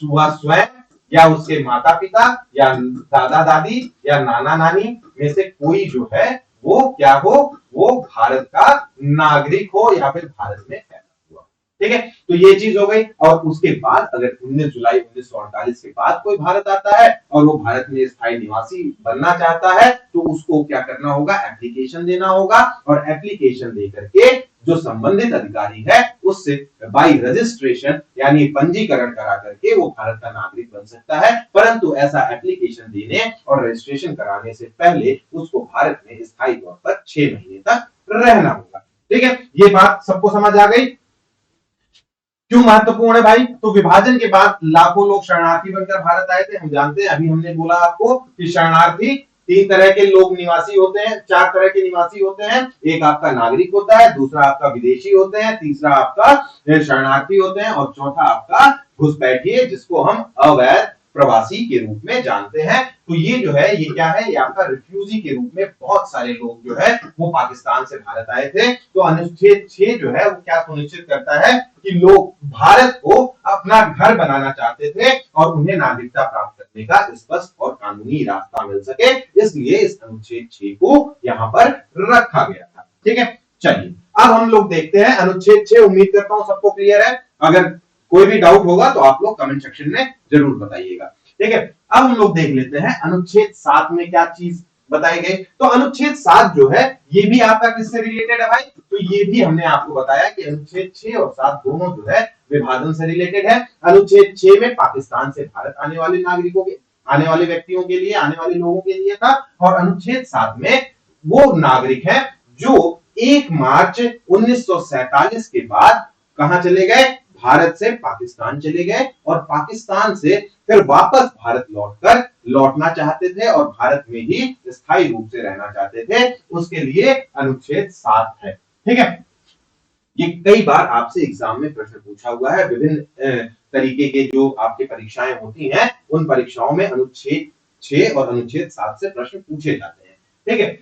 वह स्वयं या उसके माता पिता या दादा दादी या नाना नानी में से कोई जो है वो क्या हो, वो भारत का नागरिक हो या फिर भारत में पैदा हुआ। ठीक है, तो ये चीज हो गई। और उसके बाद अगर 19 जुलाई 1948 के बाद कोई भारत आता है और वो भारत में स्थायी निवासी बनना चाहता है तो उसको क्या करना होगा? एप्लीकेशन देना होगा, और एप्लीकेशन दे करके जो संबंधित अधिकारी है उससे बाय रजिस्ट्रेशन यानी पंजीकरण करा करके वो भारत का नागरिक बन सकता है। परंतु ऐसा एप्लीकेशन देने और रजिस्ट्रेशन कराने से पहले उसको भारत में स्थायी तौर पर 6 महीने तक रहना होगा। ठीक है, ये बात सबको समझ आ गई? क्यों महत्वपूर्ण है भाई? तो विभाजन के बाद लाखों लोग शरणार्थी बनकर भारत आए थे। हम जानते हैं, अभी हमने बोला आपको कि शरणार्थी 3 तरह के लोग निवासी होते हैं, 4 तरह के निवासी होते हैं। एक आपका नागरिक होता है, दूसरा आपका विदेशी होते हैं, तीसरा आपका शरणार्थी होते हैं, और चौथा आपका घुसपैठिए जिसको हम अवैध प्रवासी के रूप में जानते हैं। तो ये जो है ये क्या है? ये आपका रिफ्यूजी के रूप में बहुत सारे लोग जो है वो पाकिस्तान से भारत आए थे। तो अनुच्छेद 6 जो है वो क्या सुनिश्चित करता है कि लोग भारत को अपना घर बनाना चाहते थे और उन्हें नागरिकता प्राप्त करने का स्पष्ट और कानूनी रास्ता मिल सके, इसलिए इस अनुच्छेद 6 को यहां पर रखा गया था। ठीक है, चलिए अब हम लोग देखते हैं अनुच्छेद 6। उम्मीद करता हूं सबको क्लियर है। अगर कोई भी डाउट होगा तो आप लोग कमेंट सेक्शन में जरूर बताइएगा। ठीक है, अब हम लोग देख लेते हैं अनुच्छेद 7 में क्या चीज बताई गई। तो अनुच्छेद 7 जो है ये भी आपका किससे रिलेटेड है भाई? तो ये भी हमने आपको बताया कि अनुच्छेद 6 और 7 दोनों जो है विभाजन से रिलेटेड है। अनुच्छेद 6 में पाकिस्तान से भारत आने वाले नागरिकों के, आने वाले व्यक्तियों के लिए, आने वाले लोगों के लिए था, और अनुच्छेद 7 में वो नागरिक हैं जो 1 मार्च 1947 के बाद कहां चले गए? भारत से पाकिस्तान चले गए, और पाकिस्तान से फिर वापस भारत लौटना चाहते थे और भारत में ही स्थायी रूप से रहना चाहते थे। उसके लिए अनुच्छेद 7 है। ठीक है, ये कई बार आपसे एग्जाम में प्रश्न पूछा हुआ है। विभिन्न तरीके के जो आपकी परीक्षाएं होती हैं उन परीक्षाओं में अनुच्छेद 6 और अनुच्छेद 7 से प्रश्न पूछे जाते हैं। ठीक है,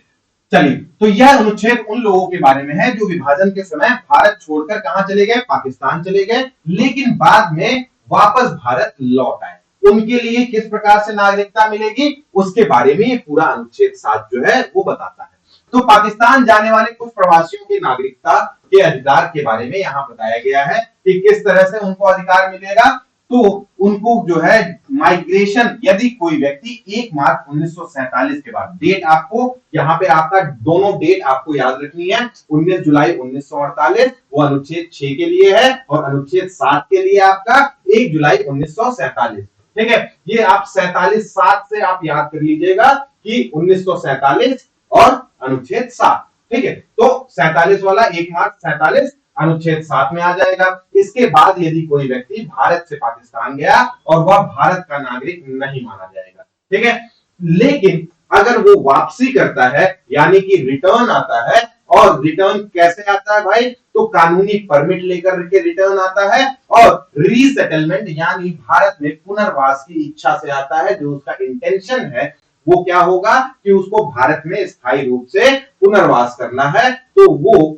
चलिए तो यह अनुच्छेद उन लोगों के बारे में है जो विभाजन के समय भारत छोड़कर कहां चले गए? पाकिस्तान चले गए, लेकिन बाद में वापस भारत लौट आए। उनके लिए किस प्रकार से नागरिकता मिलेगी उसके बारे में ये पूरा अनुच्छेद 7 जो है वो बताता है। तो पाकिस्तान जाने वाले कुछ प्रवासियों की नागरिकता के अधिकार के बारे में यहां बताया गया है कि किस तरह से उनको अधिकार मिलेगा। तो उनको जो है माइग्रेशन, यदि कोई व्यक्ति 1 मार्च 1947 के बाद, डेट आपको यहां पे आपका दोनों डेट आपको याद रखनी है। 19 जुलाई 1948 वो अनुच्छेद 6 के लिए है, और अनुच्छेद 7 के लिए आपका 1 जुलाई 1947। ठीक है, ये आप 47-7 से आप याद कर लीजिएगा कि 1947 और अनुच्छेद 7। ठीक है, तो 47 वाला 1 मार्च 47 अनुच्छेद 7 में आ जाएगा। इसके बाद यदि कोई व्यक्ति भारत से पाकिस्तान गया और वह भारत का नागरिक नहीं माना जाएगा। ठीक है, लेकिन अगर वो वापसी करता है यानी कि रिटर्न आता है, और रिटर्न कैसे आता है भाई? तो कानूनी परमिट लेकर के रिटर्न आता है, और रीसेटलमेंट यानी भारत में पुनर्वास की इच्छा से आता है। जो उसका इंटेंशन है वो क्या होगा कि उसको भारत में स्थायी रूप से पुनर्वास करना है, तो वो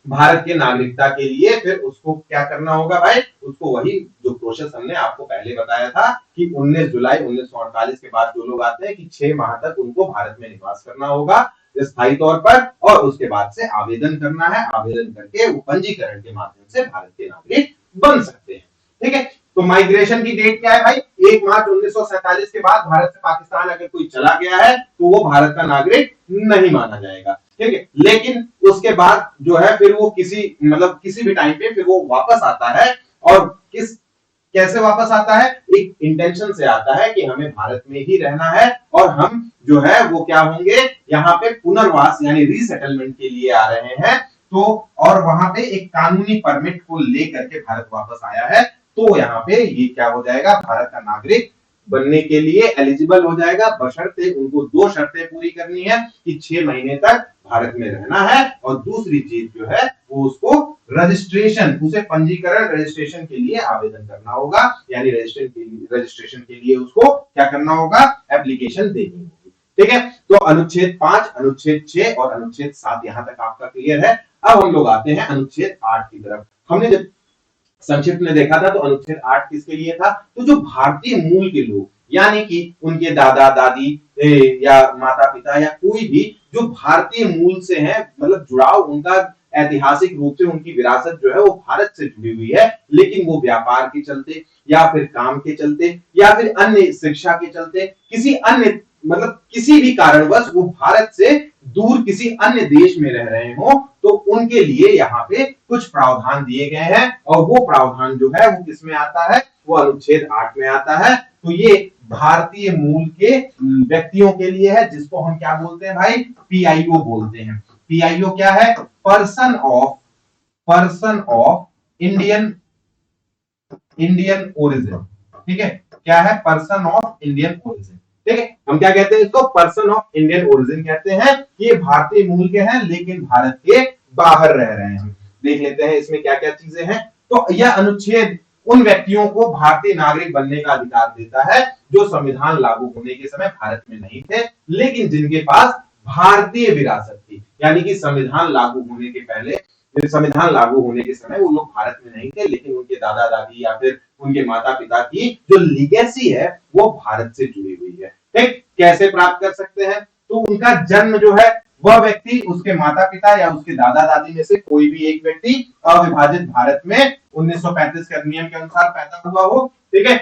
भारत के नागरिकता के लिए फिर उसको क्या करना होगा भाई? उसको वही जो प्रोसेस हमने आपको पहले बताया था कि 19 जुलाई 1948 के बाद जो लोग आते हैं कि 6 माह तक उनको भारत में निवास करना होगा स्थायी तौर पर, और उसके बाद से आवेदन करना है। आवेदन करके वो पंजीकरण के माध्यम से भारत के नागरिक बन सकते हैं। ठीक है, तो माइग्रेशन की डेट क्या है भाई? 1 मार्च 1947 के बाद भारत से पाकिस्तान अगर कोई चला गया है तो वो भारत का नागरिक नहीं माना जाएगा, ठीक है। लेकिन उसके बाद जो है फिर वो किसी भी टाइम पे फिर वो वापस आता है, और कैसे वापस आता है? एक इंटेंशन से आता है कि हमें भारत में ही रहना है और हम जो है वो क्या होंगे, यहाँ पे पुनर्वास यानी रीसेटलमेंट के लिए आ रहे हैं। तो और वहां पे एक कानूनी परमिट को लेकर के भारत वापस आया है, तो यहाँ पे ये क्या हो जाएगा, भारत का नागरिक बनने के लिए एलिजिबल हो जाएगा, बशर्ते उनको 2 शर्तें पूरी करनी है कि 6 महीने तक भारत में रहना है, और दूसरी चीज जो है वो उसको उसे पंजीकरण रजिस्ट्रेशन के लिए आवेदन करना होगा, यानी रजिस्ट्रेशन के लिए उसको क्या करना होगा, एप्लीकेशन देनी होगी, ठीक है। तो अनुच्छेद 5, अनुच्छेद 6 और अनुच्छेद 7 यहां तक आपका क्लियर है। अब हम लोग आते हैं अनुच्छेद 8 की तरफ। हमने जब संक्षिप्त में देखा था तो अनुच्छेद 8 किसके लिए था? तो जो भारतीय मूल के लोग, यानी कि उनके दादा दादी या माता पिता या कोई भी जो भारतीय मूल से है, मतलब जुड़ाव उनका ऐतिहासिक रूप से उनकी विरासत जो है वो भारत से जुड़ी हुई है, लेकिन वो व्यापार के चलते या फिर काम के चलते या फिर अन्य शिक्षा के चलते किसी अन्य किसी भी कारणवश वो भारत से दूर किसी अन्य देश में रह रहे हो, तो उनके लिए यहाँ पे कुछ प्रावधान दिए गए हैं, और वो प्रावधान जो है वो किसमें आता है? वो अनुच्छेद 8 में आता है। तो ये भारतीय मूल के व्यक्तियों के लिए है, जिसको हम क्या बोलते हैं भाई? पीआईओ बोलते हैं। पीआईओ क्या है? पर्सन ऑफ इंडियन ओरिजिन, ठीक है। क्या है? पर्सन ऑफ इंडियन ओरिजिन, ठीक है। हम क्या कहते हैं इसको? पर्सन ऑफ इंडियन ओरिजिन कहते हैं। ये भारतीय मूल के हैं लेकिन भारत के बाहर रह रहे हैं। देख लेते हैं इसमें क्या क्या चीजें हैं। तो यह अनुच्छेद उन व्यक्तियों को भारतीय नागरिक बनने का अधिकार देता है जो संविधान लागू होने के समय भारत में नहीं थे, लेकिन जिनके पास भारतीय विरासत थी, यानी कि संविधान लागू होने के समय वो लोग भारत में नहीं थे, लेकिन उनके दादा दादी या फिर उनके माता पिता की जो लीगेसी है वो भारत से जुड़ी हुई है, ठीक। कैसे प्राप्त कर सकते हैं? तो उनका जन्म जो है वह व्यक्ति, उसके माता पिता या उसके दादा दादी में से कोई भी एक व्यक्ति अविभाजित भारत में 1935 के अधिनियम के अनुसार पैदा हुआ हो, ठीक है।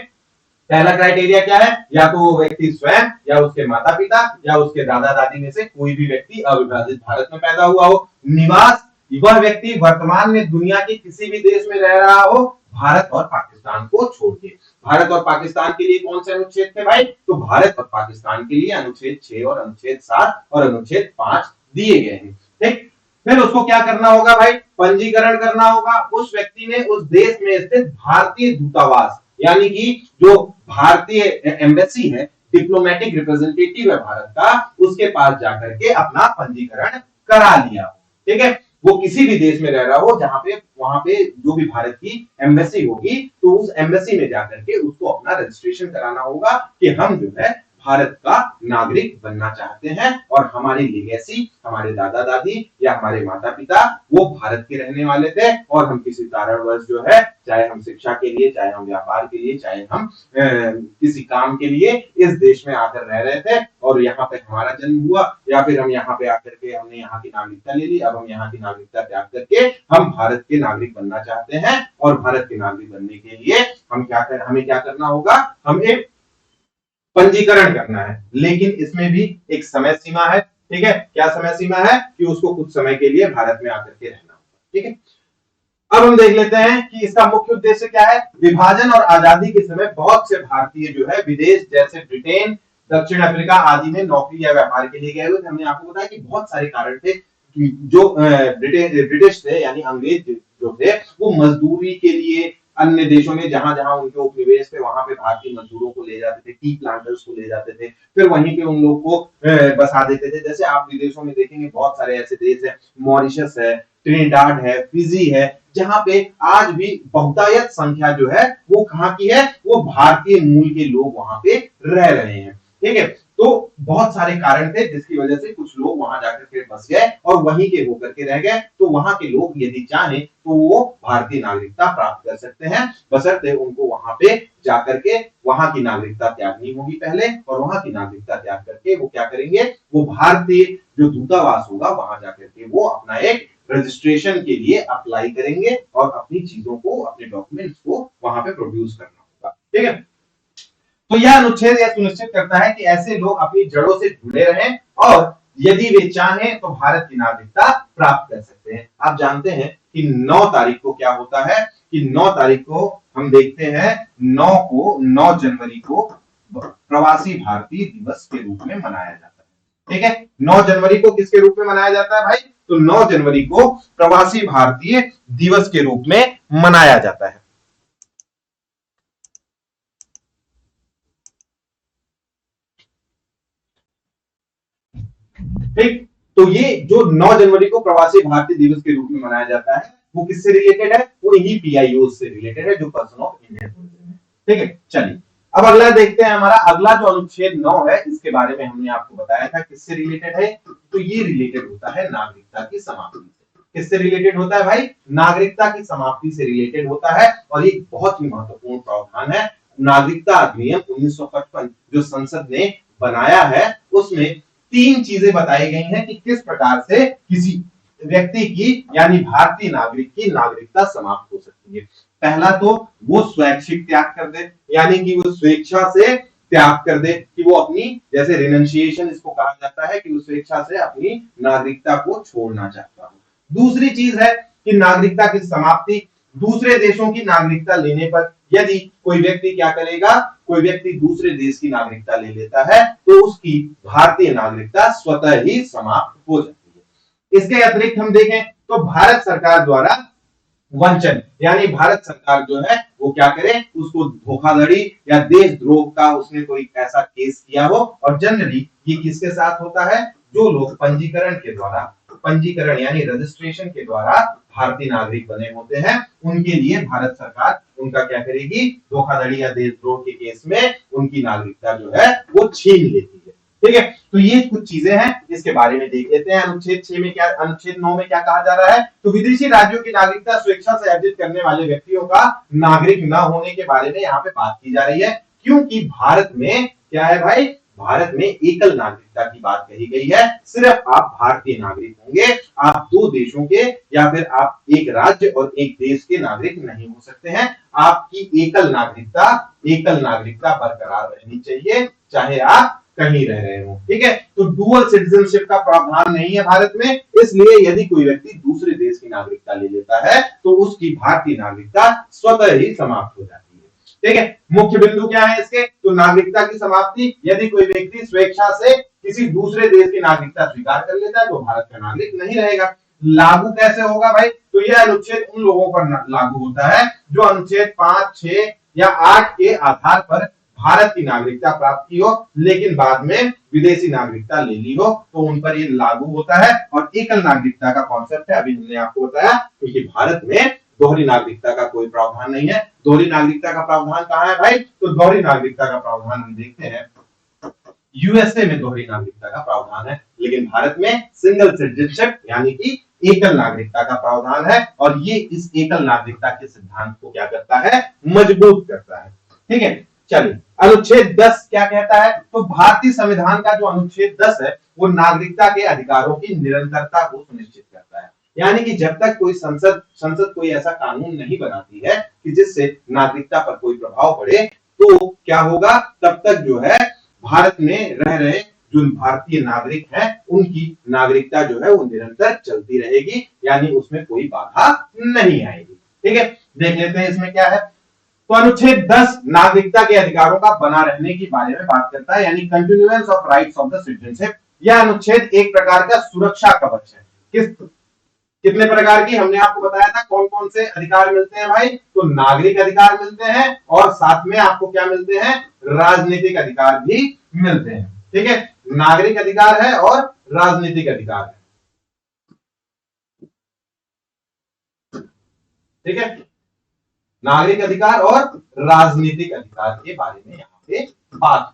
पहला क्राइटेरिया क्या है? या तो वो व्यक्ति स्वयं या उसके माता पिता या उसके दादा दादी में से कोई भी व्यक्ति अविभाजित भारत में पैदा हुआ हो। निवास, वह व्यक्ति वर्तमान में दुनिया के किसी भी देश में रह रहा हो भारत और पाकिस्तान को छोड़ के। भारत और पाकिस्तान के लिए कौन से अनुच्छेद थे भाई? तो भारत और पाकिस्तान के लिए अनुच्छेद 6 और अनुच्छेद 7 और अनुच्छेद 5 दिए गए हैं, ठीक। फिर उसको क्या करना होगा भाई? पंजीकरण करना होगा। उस व्यक्ति ने उस देश में स्थित भारतीय दूतावास, यानी कि जो भारतीय एम्बेसी है, डिप्लोमेटिक रिप्रेजेंटेटिव है भारत का, उसके पास जाकर के अपना पंजीकरण करा लिया, ठीक है। वो किसी भी देश में रह रहा हो जहां पे वहां पे जो भी भारत की एम्बेसी होगी, तो उस एम्बेसी में जाकर के उसको अपना रजिस्ट्रेशन कराना होगा कि हम जो है भारत का नागरिक बनना चाहते हैं, और हमारी लीगेसी, हमारे दादा दादी या हमारे माता पिता वो भारत के रहने वाले थे, और हम किसी कारणवश जो है, चाहे हम शिक्षा के लिए, चाहे हम व्यापार के लिए, चाहे हम किसी काम के लिए इस देश में आकर रह रहे थे, और यहाँ पे हमारा जन्म हुआ, या फिर हम यहाँ पे आकर के हमने यहाँ की नागरिकता ले ली, अब हम यहाँ की नागरिकता त्याग करके हम भारत के नागरिक बनना चाहते हैं। और भारत के नागरिक बनने के लिए हमें क्या करना होगा? हमें पंजीकरण करना है, लेकिन इसमें भी एक समय सीमा है, ठीक है। क्या समय सीमा है? कि उसको कुछ समय के लिए भारत में आकर के रहना होगा, ठीक है। अब हम देख लेते हैं कि इसका मुख्य उद्देश्य क्या है। विभाजन और आजादी के समय बहुत से भारतीय जो है विदेश, जैसे ब्रिटेन, दक्षिण अफ्रीका आदि में नौकरी या व्यापार के लिए गए हुए थे। हमने आपको बताया कि बहुत सारे कारण थे कि जो ब्रिटिश थे, यानी अंग्रेज जो थे, वो मजदूरी के लिए अन्य देशों में जहां जहां उनके उपनिवेश थे वहां पे भारतीय मजदूरों को ले जाते थे, टी प्लांटर्स को ले जाते थे, फिर वहीं पे उन लोगों को बसा देते थे। जैसे आप विदेशों में देखेंगे बहुत सारे ऐसे देश है, मॉरिशस है, ट्रिनिडाड है, फिजी है, जहां पे आज भी बहुतायत संख्या जो है वो कहां की है? वो भारतीय मूल के लोग वहां पे रह रहे हैं, ठीक है। तो बहुत सारे कारण थे जिसकी वजह से कुछ लोग वहां जाकर के बस गए और वहीं के होकर के रह गए। तो वहां के लोग यदि चाहें तो वो भारतीय नागरिकता प्राप्त कर सकते हैं, बशर्ते उनको वहां पे जाकर के वहां की नागरिकता त्यागनी होगी पहले, और वहां की नागरिकता त्याग करके वो क्या करेंगे? वो भारतीय जो दूतावास होगा वहां जाकर के वो अपना एक रजिस्ट्रेशन के लिए अप्लाई करेंगे और अपनी चीजों को, अपने डॉक्यूमेंट्स को वहां पे प्रोड्यूस करना। ठीक है। तो यह अनुच्छेद यह सुनिश्चित करता है कि ऐसे लोग अपनी जड़ों से जुड़े रहें और यदि वे चाहें तो भारत की नागरिकता प्राप्त कर सकते हैं। आप जानते हैं कि 9 तारीख को क्या होता है कि 9 तारीख को हम देखते हैं 9 जनवरी को प्रवासी भारतीय दिवस के रूप में मनाया जाता है। ठीक है, 9 जनवरी को किसके रूप में मनाया जाता है भाई? तो 9 जनवरी को प्रवासी भारतीय दिवस के रूप में मनाया जाता है। ठीक, तो ये जो 9 जनवरी को प्रवासी भारतीय दिवस के रूप में मनाया जाता है वो किससे रिलेटेड है? वो इन्हीं पीआईओ से रिलेटेड है जो पर्सन ऑफ इंडियन ओरिजिन है। ठीक है, चलिए अब अगला देखते हैं। हमारा अगला जो अनुच्छेद 9 है इसके बारे में हमने आपको बताया था किससे रिलेटेड है। तो ये रिलेटेड होता है नागरिकता की समाप्ति से। किससे रिलेटेड होता है भाई? नागरिकता की समाप्ति से रिलेटेड होता है और ये बहुत ही महत्वपूर्ण प्रावधान है। नागरिकता अधिनियम 1955 जो संसद ने बनाया है उसमें 3 चीजें बताई गई हैं कि किस प्रकार से किसी व्यक्ति की यानी भारतीय नागरिक की नागरिकता समाप्त हो सकती है। पहला तो वो स्वैच्छिक त्याग कर दे, यानी कि वो स्वेच्छा से त्याग कर दे कि वो अपनी, जैसे रिनंशिएशन इसको कहा जाता है, कि वो स्वेच्छा से अपनी नागरिकता को छोड़ना चाहता हो। दूसरी चीज है कि नागरिकता की समाप्ति, दूसरे देशों की नागरिकता लेने पर यदि कोई व्यक्ति क्या करेगा, कोई व्यक्ति दूसरे देश की नागरिकता ले लेता है तो उसकी भारतीय नागरिकता स्वतः ही समाप्त हो जाती है। इसके अतिरिक्त हम देखें तो भारत सरकार द्वारा वंचन, यानी भारत सरकार जो है वो क्या करे, उसको धोखाधड़ी या देशद्रोह का उसने कोई ऐसा केस किया हो, और जनरली ये किसके साथ होता है? जो लोग पंजीकरण के द्वारा, पंजीकरण यानी रजिस्ट्रेशन के द्वारा भारतीय नागरिक बने होते हैं, उनके लिए भारत सरकार उनका क्या करेगी? धोखाधड़ी या देशद्रोह के केस में उनकी नागरिकता जो है वो छीन लेती है। ठीक है, तो ये कुछ चीजें हैं, इसके बारे में देख लेते हैं। अनुच्छेद 6 में क्या, अनुच्छेद 9 में क्या कहा जा रहा है? तो विदेशी राज्यों की नागरिकता स्वेच्छा से अर्जित करने वाले व्यक्तियों का नागरिक न होने के बारे में यहाँ पे बात की जा रही है, क्योंकि भारत में क्या है भाई? भारत में एकल नागरिकता की बात कही गई है। सिर्फ आप भारतीय नागरिक होंगे, आप 2 देशों के या फिर आप एक राज्य और एक देश के नागरिक नहीं हो सकते हैं। आपकी एकल नागरिकता बरकरार रहनी चाहिए, चाहे आप कहीं रह रहे हो। ठीक है, तो डुअल सिटीजनशिप का प्रावधान नहीं है भारत में, इसलिए यदि कोई व्यक्ति दूसरे देश की नागरिकता ले लेता है तो उसकी भारतीय नागरिकता स्वतः ही समाप्त हो जाती है। ठीक है, मुख्य बिंदु क्या है इसके? तो नागरिकता की समाप्ति, यदि कोई व्यक्ति स्वेच्छा से किसी दूसरे देश की नागरिकता स्वीकार कर लेता है तो भारत का नागरिक नहीं रहेगा। लागू कैसे होगा भाई? तो यह अनुच्छेद उन लोगों पर लागू होता है जो अनुच्छेद 5, 6 या 8 के आधार पर भारत की नागरिकता प्राप्त की हो लेकिन बाद में विदेशी नागरिकता ले ली हो, तो उन पर ये लागू होता है। और एकल नागरिकता का कॉन्सेप्ट है, अभी हमने आपको बताया, क्योंकि भारत में दोहरी नागरिकता का कोई प्रावधान नहीं है। दोहरी नागरिकता का प्रावधान कहां है भाई? तो दोहरी नागरिकता का प्रावधान हम देखते हैं यूएसए में दोहरी नागरिकता का प्रावधान है, लेकिन भारत में सिंगल सिटीजनशिप यानी कि एकल नागरिकता का प्रावधान है, और ये इस एकल नागरिकता के सिद्धांत को क्या करता है? मजबूत करता है। ठीक है, चलिए अनुच्छेद 10 क्या कहता है? तो भारतीय संविधान का जो अनुच्छेद 10 है वो नागरिकता के अधिकारों की निरंतरता को सुनिश्चित करता है, यानी कि जब तक कोई संसद कोई ऐसा कानून नहीं बनाती है कि जिससे नागरिकता पर कोई प्रभाव पड़े, तो क्या होगा? तब तक जो है भारत में रह रहे जो भारतीय नागरिक हैं उनकी नागरिकता जो है वो निरंतर चलती रहेगी, यानी उसमें कोई बाधा नहीं आएगी। ठीक है, देख लेते हैं इसमें क्या है। तो अनुच्छेद 10 नागरिकता के अधिकारों का बना रहने के बारे में बात करता है, यानी continuance of rights of the citizenship. यह अनुच्छेद एक प्रकार का सुरक्षा कवच है। कितने प्रकार की हमने आपको बताया था, कौन कौन से अधिकार मिलते हैं भाई? तो नागरिक अधिकार मिलते हैं और साथ में आपको क्या मिलते हैं? राजनीतिक अधिकार भी मिलते हैं। ठीक है, नागरिक अधिकार है और राजनीतिक अधिकार है। ठीक है, नागरिक अधिकार और राजनीतिक अधिकार के बारे में यहां पे बात।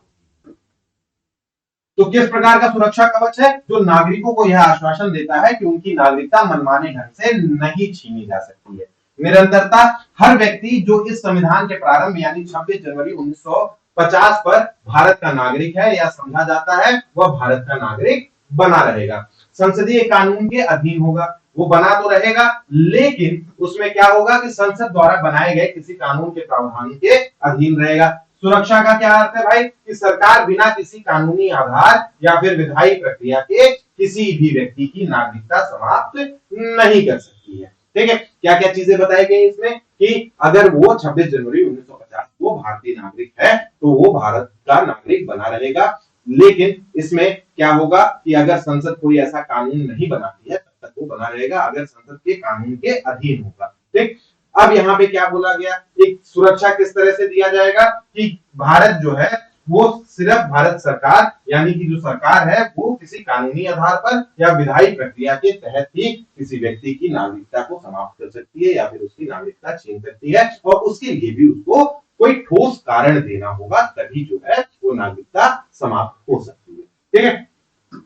तो किस प्रकार का सुरक्षा कवच है? जो नागरिकों को यह आश्वासन देता है कि उनकी नागरिकता मनमाने ढंग से नहीं छीनी जा सकती है। निरंतरता, हर व्यक्ति जो इस संविधान के प्रारंभ यानी 26 जनवरी 1950 पर भारत का नागरिक है या समझा जाता है, वह भारत का नागरिक बना रहेगा। संसदीय कानून के अधीन होगा, वो बना तो रहेगा, लेकिन उसमें क्या होगा कि संसद द्वारा बनाए गए किसी कानून के प्रावधान के अधीन रहेगा। सुरक्षा का क्या अर्थ है भाई कि सरकार बिना किसी कानूनी आधार या फिर विधायी प्रक्रिया के किसी भी व्यक्ति की नागरिकता समाप्त नहीं कर सकती है। ठीक है, क्या क्या चीजें बताई गई इसमें कि अगर वो 26 जनवरी 1950 वो भारतीय नागरिक है तो वो भारत का नागरिक बना रहेगा, लेकिन इसमें क्या होगा कि अगर संसद कोई ऐसा कानून नहीं बनाती है तब तक वो बना रहेगा, अगर संसद के कानून के अधीन होगा। ठीक, अब यहाँ पे क्या बोला गया, एक सुरक्षा किस तरह से दिया जाएगा कि भारत जो है वो सिर्फ भारत सरकार यानी कि जो सरकार है वो किसी कानूनी आधार पर या विधायी प्रक्रिया के तहत ही किसी व्यक्ति की नागरिकता को समाप्त कर सकती है या फिर उसकी नागरिकता छीन सकती है, और उसके लिए भी उसको कोई ठोस कारण देना होगा, तभी जो है वो नागरिकता समाप्त हो सकती है। ठीक है,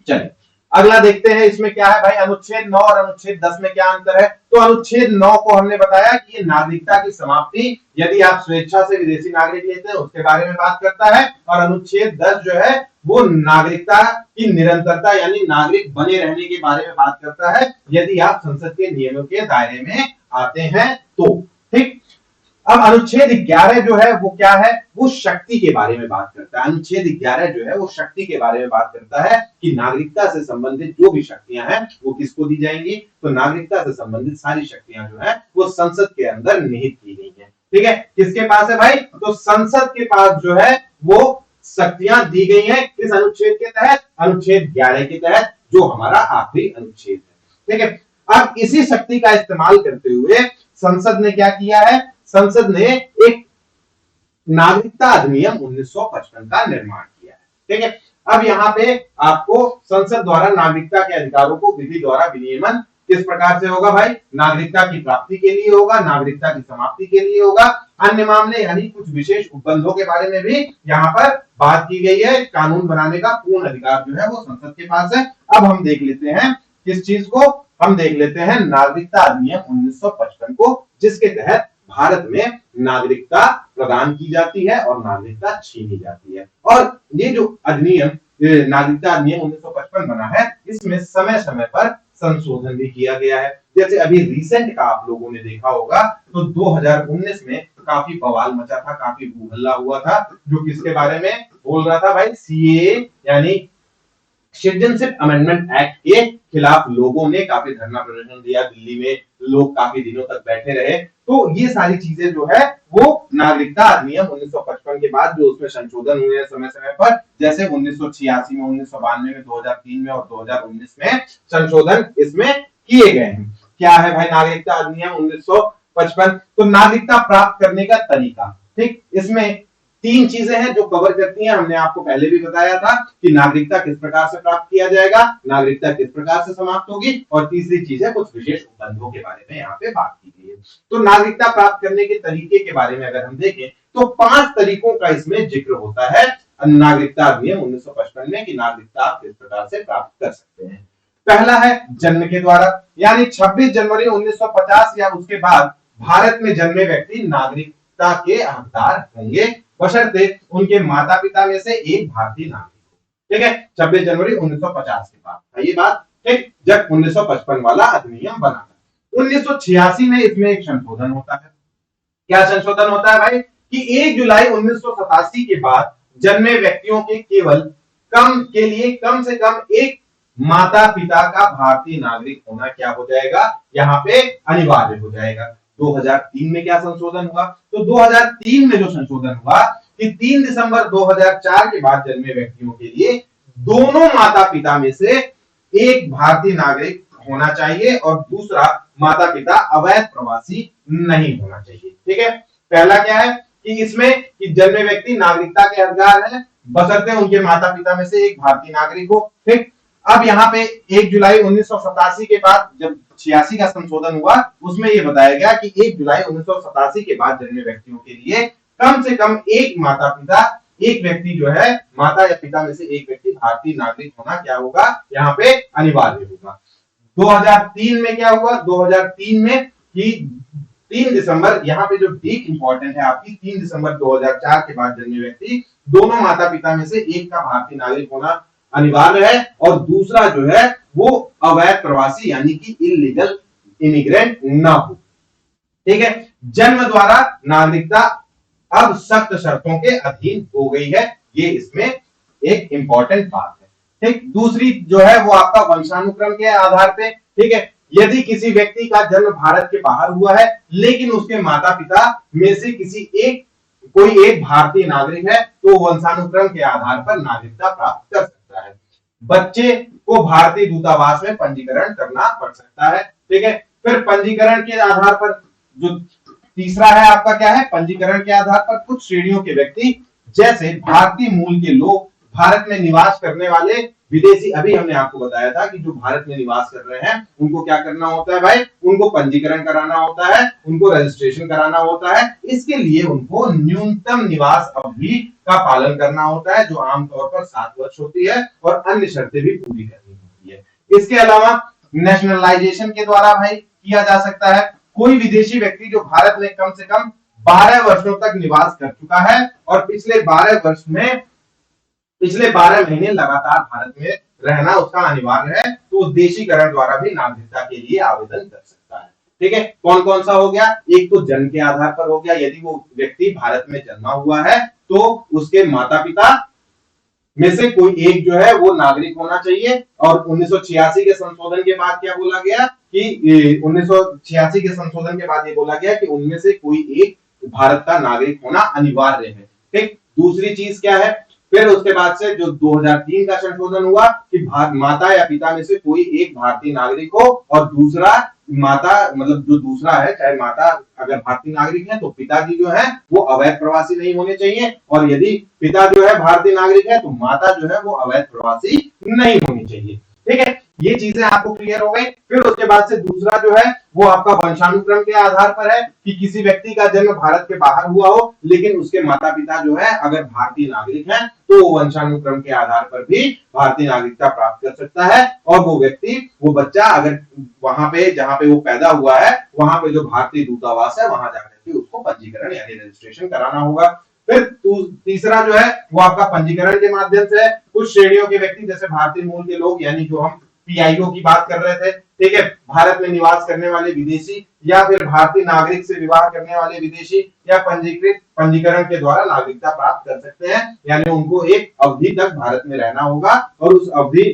चलिए अगला देखते हैं इसमें क्या है भाई, अनुच्छेद 9 और अनुच्छेद 10 में क्या अंतर है। तो अनुच्छेद 9 को हमने बताया कि ये नागरिकता की समाप्ति यदि आप स्वेच्छा से विदेशी नागरिक लेते हैं उसके बारे में बात करता है, और अनुच्छेद 10 जो है वो नागरिकता की निरंतरता यानी नागरिक बने रहने के बारे में बात करता है यदि आप संसद के नियमों के दायरे में आते हैं तो। ठीक, अब अनुच्छेद 11 जो है वो क्या है, वो शक्ति के बारे में बात करता है। अनुच्छेद 11 जो है वो शक्ति के बारे में बात करता है कि नागरिकता से संबंधित जो भी शक्तियां हैं वो किसको दी जाएंगी, तो नागरिकता से संबंधित सारी शक्तियां जो है वो संसद के अंदर निहित की गई है। ठीक है, किसके पास है भाई, तो संसद के पास जो है वो शक्तियां दी गई है, किस अनुच्छेद के तहत, अनुच्छेद 11 के तहत, जो हमारा आखिरी अनुच्छेद है। ठीक है, अब इसी शक्ति का इस्तेमाल करते हुए संसद ने क्या किया है, संसद ने एक नागरिकता अधिनियम 1955 का निर्माण किया है। ठीक है, अब यहाँ पे आपको संसद द्वारा नागरिकता के अधिकारों को विधि द्वारा विनियमन किस प्रकार से होगा भाई, नागरिकता की प्राप्ति के लिए होगा, नागरिकता की समाप्ति के लिए होगा, अन्य मामले यानी कुछ विशेष उपबंधों के बारे में भी यहाँ पर बात की गई है। कानून बनाने का पूर्ण अधिकार जो है वो संसद के पास है। अब हम देख लेते हैं किस चीज को, हम देख लेते हैं नागरिकता अधिनियम 1955 को, जिसके तहत भारत में नागरिकता प्रदान की जाती है और नागरिकता छीनी जाती है। और ये जो अधिनियम नागरिकता अधिनियम 1955 बना है इसमें समय समय पर संशोधन भी किया गया है। जैसे अभी रिसेंट का आप लोगों ने देखा होगा तो 2019 में काफी बवाल मचा था, काफी हल्ला हुआ था, जो किसके बारे में बोल रहा था भाई, सीएए यानी सिटीजनशिप अमेंडमेंट एक्ट के खिलाफ लोगों ने काफी धरना प्रदर्शन दिया, दिल्ली में लोग काफी दिनों तक बैठे रहे। तो ये सारी चीजें जो है वो नागरिकता अधिनियम 1955 के बाद जो उसमें संशोधन हुए हैं समय समय पर, जैसे 1986 में, 1992 में, 2003 में और 2019 में संशोधन इसमें किए गए हैं। क्या है भाई नागरिकता अधिनियम 1955, तो नागरिकता प्राप्त करने का तरीका। ठीक, इसमें तीन चीजें हैं जो कवर करती हैं, हमने आपको पहले भी बताया था कि नागरिकता किस प्रकार से प्राप्त किया जाएगा, नागरिकता किस प्रकार से समाप्त होगी, और तीसरी चीज है कुछ विशेष उपबंधों के बारे में यहाँ पे बात की गई है। तो नागरिकता प्राप्त करने के तरीके के बारे में अगर हम देखें तो 5 तरीकों का इसमें जिक्र होता है नागरिकता अधिनियम 1955 में कि नागरिकता आप किस प्रकार से प्राप्त कर सकते हैं। पहला है जन्म के द्वारा, यानी 26 जनवरी 1950 या उसके बाद भारत में जन्मे व्यक्ति नागरिकता के हकदार होंगे बशर्ते उनके माता पिता में से एक भारतीय नागरिक हो। ठीक है, 26 जनवरी 1950 के बाद ये बात, ठीक, जब 1955 वाला अधिनियम बना था। 1986 में इसमें एक संशोधन होता है। क्या संशोधन होता है भाई कि 1 जुलाई 1987 के बाद जन्मे व्यक्तियों के केवल कम से कम एक माता पिता का भारतीय नागरिक होना क्या हो जाएगा, यहाँ पे अनिवार्य हो जाएगा। 2003 में क्या संशोधन हुआ, तो 2003 में जो संशोधन हुआ कि 3 दिसंबर 2004 के बाद जन्मे व्यक्तियों के लिए दोनों माता पिता में से एक भारतीय नागरिक होना चाहिए और दूसरा माता पिता अवैध प्रवासी नहीं होना चाहिए। ठीक है, पहला क्या है कि इसमें कि जन्मे व्यक्ति नागरिकता के हकदार है बशर्ते उनके माता पिता में से एक भारतीय नागरिक हो। ठीक, अब यहाँ पे 1 जुलाई 1987 के बाद जब 86 का संशोधन हुआ उसमें यह बताया गया कि 1 जुलाई 1987 के बाद जन्मे व्यक्तियों के लिए कम से कम एक माता पिता, एक व्यक्ति जो है माता या पिता में से एक व्यक्ति भारतीय नागरिक होना क्या होगा, यहाँ पे अनिवार्य होगा। 2003 में क्या हुआ, 2003 में कि 3 दिसंबर, यहाँ पे जो डेट इंपॉर्टेंट है आपकी, 3 दिसंबर 2004 के बाद जन्मे व्यक्ति दोनों माता पिता में से एक का भारतीय नागरिक होना अनिवार्य है, और दूसरा जो है वो अवैध प्रवासी यानी कि इलीगल इमिग्रेंट ना हो। ठीक है, जन्म द्वारा नागरिकता अब सख्त शर्तों के अधीन हो गई है, ये इसमें एक इंपॉर्टेंट बात है। ठीक, दूसरी जो है वो आपका वंशानुक्रम के आधार पे। ठीक है, यदि किसी व्यक्ति का जन्म भारत के बाहर हुआ है लेकिन उसके माता पिता में से किसी एक कोई एक भारतीय नागरिक है तो वंशानुक्रम के आधार पर नागरिकता प्राप्त कर सकता है। बच्चे को भारतीय दूतावास में पंजीकरण करना पड़ सकता है। ठीक है, फिर पंजीकरण के आधार पर जो तीसरा है आपका क्या है, पंजीकरण के आधार पर कुछ श्रेणियों के व्यक्ति जैसे भारतीय मूल के लोग, भारत में निवास करने वाले विदेशी, अभी हमने आपको बताया था कि जो भारत में निवास कर रहे हैं उनको क्या करना होता है भाई, उनको पंजीकरण कराना होता है, उनको रजिस्ट्रेशन कराना होता है। इसके लिए उनको न्यूनतम निवास अवधि का पालन करना होता है जो आमतौर पर 7 वर्ष होती है, और अन्य शर्तें भी पूरी करनी होती है। इसके अलावा नेशनलाइजेशन के द्वारा भाई किया जा सकता है। कोई विदेशी व्यक्ति जो भारत में कम से कम 12 वर्षों तक निवास कर चुका है और पिछले 12 महीने लगातार भारत में रहना उसका अनिवार्य है, तो देशीकरण द्वारा भी नागरिकता के लिए आवेदन कर सकता है। ठीक है, कौन कौन सा हो गया, एक तो जन्म के आधार पर हो गया, यदि वो व्यक्ति भारत में जन्मा हुआ है तो उसके माता पिता में से कोई एक जो है वो नागरिक होना चाहिए। और 1986 के संशोधन के बाद क्या बोला गया कि 1986 के संशोधन के बाद ये बोला गया कि उनमें से कोई एक भारत का नागरिक होना अनिवार्य है। ठीक, दूसरी चीज क्या है, फिर उसके बाद से जो 2003 का संशोधन हुआ कि माता या पिता में से कोई एक भारतीय नागरिक हो, और दूसरा माता मतलब जो दूसरा है, चाहे माता अगर भारतीय नागरिक है तो पिताजी जो है वो अवैध प्रवासी नहीं होने चाहिए, और यदि पिता जो है भारतीय नागरिक है तो माता जो है वो अवैध प्रवासी नहीं होनी चाहिए। ठीक है, ये चीजें आपको क्लियर हो गई। फिर उसके बाद से दूसरा जो है वो आपका वंशानुक्रम के आधार पर है कि किसी व्यक्ति का जन्म भारत के बाहर हुआ हो लेकिन उसके माता पिता जो है अगर भारतीय नागरिक हैं तो वंशानुक्रम के आधार पर भी भारतीय नागरिकता प्राप्त कर सकता है, और वो व्यक्ति वो बच्चा अगर वहां पे जहां पे वो पैदा हुआ है वहां पे जो भारतीय दूतावास है वहां जाकर के उसको पंजीकरण यानी रजिस्ट्रेशन कराना होगा। फिर तीसरा जो है वो आपका पंजीकरण के माध्यम से है। कुछ श्रेणियों के व्यक्ति जैसे भारतीय मूल के लोग यानी जो हम पीआईओ की बात कर रहे थे, ठीक है, भारत में निवास करने वाले विदेशी या फिर भारतीय नागरिक से विवाह करने वाले विदेशी या पंजीकृत पंजीकरण के द्वारा नागरिकता प्राप्त कर सकते हैं, यानी उनको एक अवधि तक भारत में रहना होगा और उस अवधि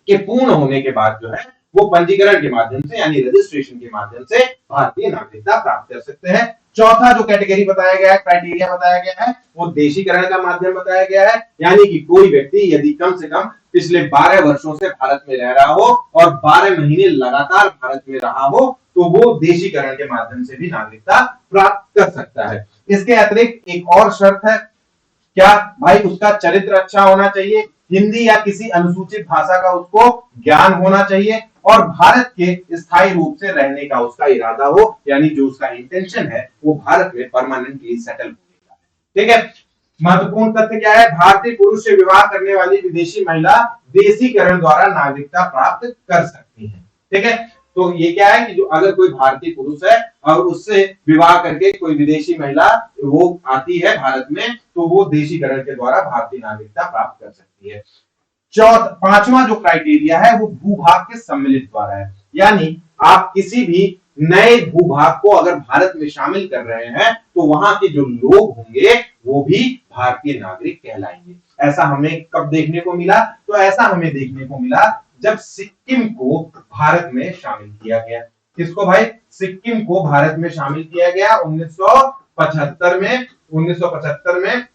के पूर्ण होने के बाद जो है वो पंजीकरण के माध्यम से यानी रजिस्ट्रेशन के माध्यम से भारतीय नागरिकता प्राप्त कर सकते हैं। चौथा जो कैटेगरी बताया गया है, क्राइटेरिया बताया गया है, वो देशीकरण का माध्यम बताया गया है, यानी कि कोई व्यक्ति यदि कम से कम पिछले 12 वर्षों से भारत में रह रहा हो और 12 महीने लगातार भारत में रहा हो तो वो देशीकरण के माध्यम से भी नागरिकता प्राप्त कर सकता है। इसके अतिरिक्त एक और शर्त है, क्या भाई, उसका चरित्र अच्छा होना चाहिए, हिंदी या किसी अनुसूचित भाषा का उसको ज्ञान होना चाहिए, और भारत के स्थायी रूप से रहने का उसका इरादा हो, यानी जो उसका इंटेंशन है वो भारत में परमानेंटली सेटल होने का है। ठीक है, महत्वपूर्ण तथ्य क्या है, भारतीय पुरुष से विवाह करने वाली विदेशी महिला देशीकरण द्वारा नागरिकता प्राप्त कर सकती है। ठीक है, तो ये क्या है कि जो अगर कोई भारतीय पुरुष है और उससे विवाह करके कोई विदेशी महिला वो आती है भारत में तो वो देशीकरण के द्वारा भारतीय नागरिकता प्राप्त कर सकती है। पांचवा जो क्राइटेरिया है वो भूभाग के सम्मिलित द्वारा है, यानी आप किसी भी नए भूभाग को अगर भारत में शामिल कर रहे हैं तो वहां के जो लोग होंगे वो भी भारतीय नागरिक कहलाएंगे। ऐसा हमें कब देखने को मिला, तो ऐसा हमें देखने को मिला जब सिक्किम को भारत में शामिल किया गया। किसको भाई, सिक्किम को भारत में शामिल किया गया 1975 में,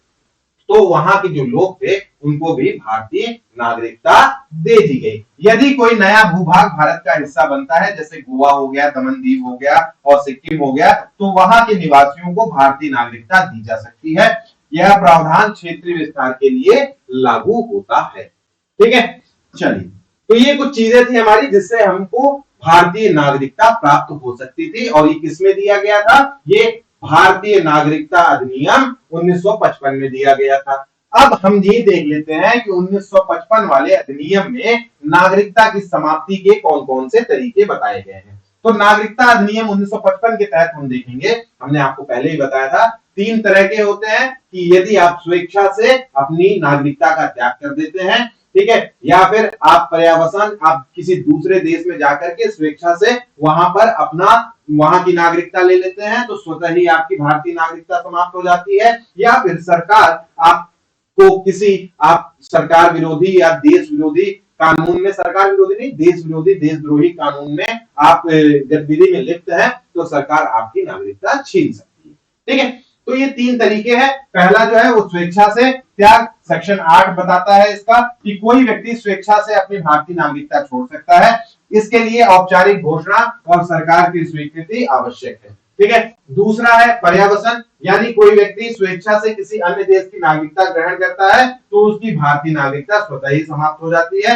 तो वहां के जो लोग थे उनको भी भारतीय नागरिकता दे दी गई। यदि कोई नया भूभाग भारत का हिस्सा बनता है जैसे गोवा हो गया, दमन-दीव हो गया और सिक्किम हो गया, तो वहां के निवासियों को भारतीय नागरिकता दी जा सकती है। यह प्रावधान क्षेत्रीय विस्तार के लिए लागू होता है। ठीक है, चलिए, तो ये कुछ चीजें थी हमारी जिससे हमको भारतीय नागरिकता प्राप्त हो सकती थी, और ये किसमें दिया गया था, ये भारतीय नागरिकता अधिनियम 1955 में दिया गया था। अब हम ये देख लेते हैं कि 1955 वाले अधिनियम में नागरिकता की समाप्ति के कौन कौन से तरीके बताए गए हैं। तो नागरिकता अधिनियम 1955 के तहत हम देखेंगे, हमने आपको पहले ही बताया था 3 तरह के होते हैं कि यदि आप स्वेच्छा से अपनी नागरिकता का त्याग कर देते हैं, ठीक है, या फिर आप पर्यावसन आप किसी दूसरे देश में जाकर के स्वेच्छा से वहां पर अपना वहां की नागरिकता ले लेते हैं तो स्वतः ही आपकी भारतीय नागरिकता समाप्त हो जाती है। या फिर सरकार आपको किसी आप सरकार विरोधी या देश विरोधी कानून में, सरकार विरोधी नहीं, देश विरोधी देशद्रोही कानून में आप गतिविधि में लिप्त हैं तो सरकार आपकी नागरिकता छीन सकती है। ठीक है, तो ये तीन तरीके हैं। पहला जो है वो स्वेच्छा से त्याग, सेक्शन 8 बताता है इसका कि कोई व्यक्ति स्वेच्छा से अपनी भारतीय नागरिकता छोड़ सकता है, इसके लिए औपचारिक घोषणा और सरकार की स्वीकृति आवश्यक है। ठीक है, दूसरा है पर्यावसन, यानी कोई व्यक्ति स्वेच्छा से किसी अन्य देश की नागरिकता ग्रहण करता है तो उसकी भारतीय नागरिकता स्वतः ही समाप्त हो जाती है।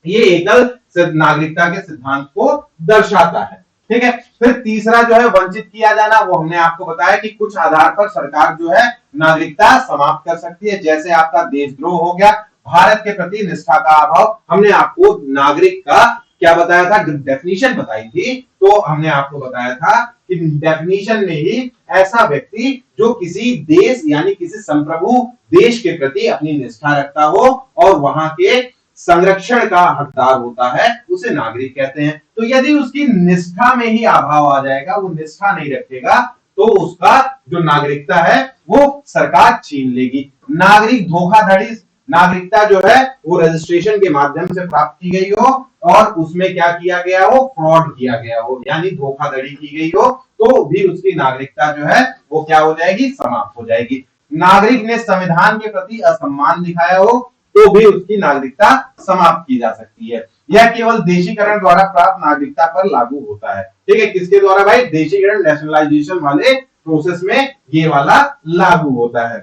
ये एकल नागरिकता के सिद्धांत को दर्शाता है। ठीक है, फिर तीसरा जो है वंचित किया जाना, वो हमने आपको बताया कि कुछ आधार पर सरकार जो है नागरिकता समाप्त कर सकती है, जैसे आपका देशद्रोह हो गया, भारत के प्रति निष्ठा का अभाव। हमने आपको नागरिक का क्या बताया था, डेफिनेशन बताई थी, तो हमने आपको बताया था कि डेफिनेशन में ही ऐसा व्यक्ति जो किसी देश यानी किसी संप्रभु देश के प्रति अपनी निष्ठा रखता हो और वहां के संरक्षण का हकदार होता है उसे नागरिक कहते हैं। तो यदि उसकी निष्ठा में ही अभाव आ जाएगा, वो निष्ठा नहीं रखेगा, तो उसका जो नागरिकता है वो सरकार छीन लेगी। नागरिक धोखाधड़ी, नागरिकता जो है वो रजिस्ट्रेशन के माध्यम से प्राप्त की गई हो और उसमें क्या किया गया हो, फ्रॉड किया गया हो, यानी धोखाधड़ी की गई हो, तो भी उसकी नागरिकता जो है वो क्या हो जाएगी, समाप्त हो जाएगी। नागरिक ने संविधान के प्रति असम्मान दिखाया हो तो भी उसकी नागरिकता समाप्त की जा सकती है। यह केवल देशीकरण द्वारा प्राप्त नागरिकता पर लागू होता है। ठीक है, किसके द्वारा भाई, देशीकरण नेशनलाइजेशन वाले प्रोसेस में ये वाला लागू होता है।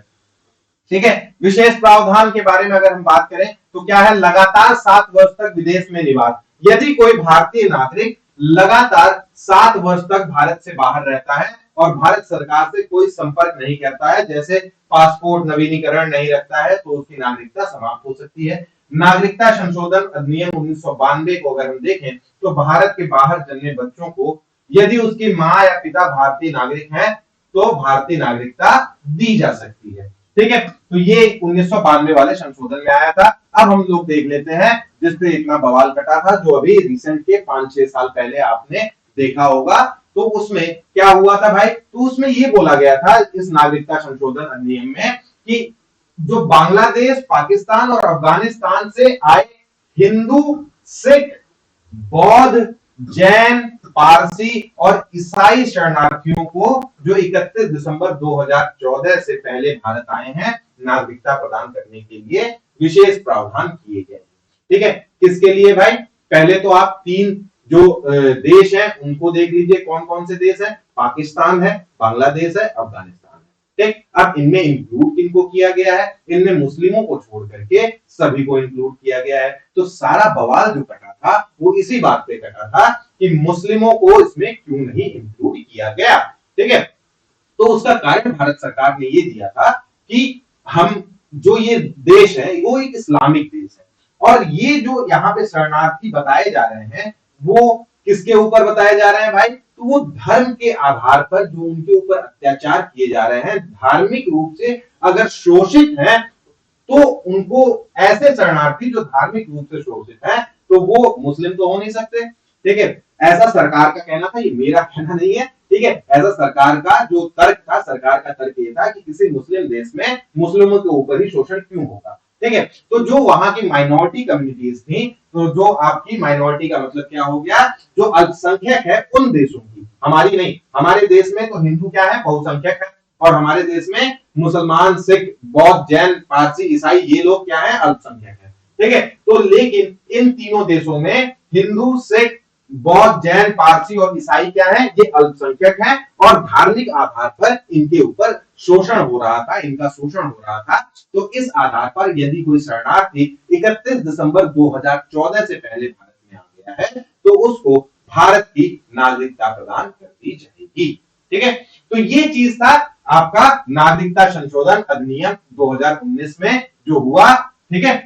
ठीक है, विशेष प्रावधान के बारे में अगर हम बात करें तो क्या है, लगातार 7 वर्ष तक विदेश में निवास। यदि कोई भारतीय नागरिक लगातार 7 वर्ष तक भारत से बाहर रहता है और भारत सरकार से कोई संपर्क नहीं करता है, जैसे पासपोर्ट नवीनीकरण नहीं रखता है, तो उसकी नागरिकता समाप्त हो सकती है। नागरिकता संशोधन अधिनियम 1992 को अगर हम देखें तो भारत के बाहर जन्मे बच्चों को यदि उसकी मां या पिता भारतीय नागरिक हैं तो भारतीय नागरिकता दी जा सकती है। ठीक है, तो ये 1992 वाले संशोधन में आया था। अब हम लोग देख लेते हैं जिसपे इतना बवाल कटा था, जो अभी रिसेंट के 5-6 साल पहले आपने देखा होगा। तो उसमें क्या हुआ था भाई, तो उसमें ये बोला गया था इस नागरिकता संशोधन अधिनियम में कि जो बांग्लादेश, पाकिस्तान और अफगानिस्तान से आए हिंदू, सिख, बौद्ध, जैन, पारसी और ईसाई शरणार्थियों को जो 31 दिसंबर 2014 से पहले भारत आए हैं, नागरिकता प्रदान करने के लिए विशेष प्रावधान किए गए। ठीक है, किसके लिए भाई, पहले तो आप 3 जो देश हैं उनको देख लीजिए, कौन कौन से देश हैं, पाकिस्तान है, बांग्लादेश है, अफगानिस्तान है। ठीक, अब इनमें इंक्लूड किनको किया गया है, इनमें मुस्लिमों को छोड़ करके सभी को इंक्लूड किया गया है। तो सारा बवाल जो कटा था वो इसी बात पे कटा था कि मुस्लिमों को इसमें क्यों नहीं इंक्लूड किया गया। ठीक है, तो उसका कारण भारत सरकार ने ये दिया था कि हम जो ये देश है वो एक इस्लामिक देश है और ये जो यहाँ पे शरणार्थी बताए जा रहे हैं वो किसके ऊपर बताए जा रहे हैं भाई, तो वो धर्म के आधार पर जो उनके ऊपर अत्याचार किए जा रहे हैं, धार्मिक रूप से अगर शोषित हैं तो उनको, ऐसे शरणार्थी जो धार्मिक रूप से शोषित हैं तो वो मुस्लिम तो हो नहीं सकते। ठीक है, ऐसा सरकार का कहना था, ये मेरा कहना नहीं है। ठीक है, ऐसा सरकार का जो तर्क था, सरकार का तर्क ये था कि किसी मुस्लिम देश में मुस्लिमों के ऊपर ही शोषण क्यों होगा। ठीक है, तो जो वहां की माइनॉरिटी कम्युनिटीज थी, तो जो आपकी माइनॉरिटी का मतलब क्या हो गया, जो अल्पसंख्यक है उन देशों की, हमारी नहीं, हमारे देश में तो हिंदू क्या है, बहुसंख्यक है, और हमारे देश में मुसलमान, सिख, बौद्ध, जैन, पारसी, ईसाई, ये लोग क्या है, अल्पसंख्यक है। ठीक है, तो लेकिन इन तीनों देशों में हिंदू, सिख, बौद्ध, जैन, पारसी और ईसाई क्या है, ये अल्पसंख्यक हैं और धार्मिक आधार पर इनके ऊपर शोषण हो रहा था, इनका शोषण हो रहा था। तो इस आधार पर यदि कोई शरणार्थी 31 दिसंबर 2014 से पहले भारत में आ गया है तो उसको भारत की नागरिकता प्रदान कर दी जाएगी। ठीक है, तो ये चीज था आपका नागरिकता संशोधन अधिनियम 2019 में जो हुआ। ठीक है,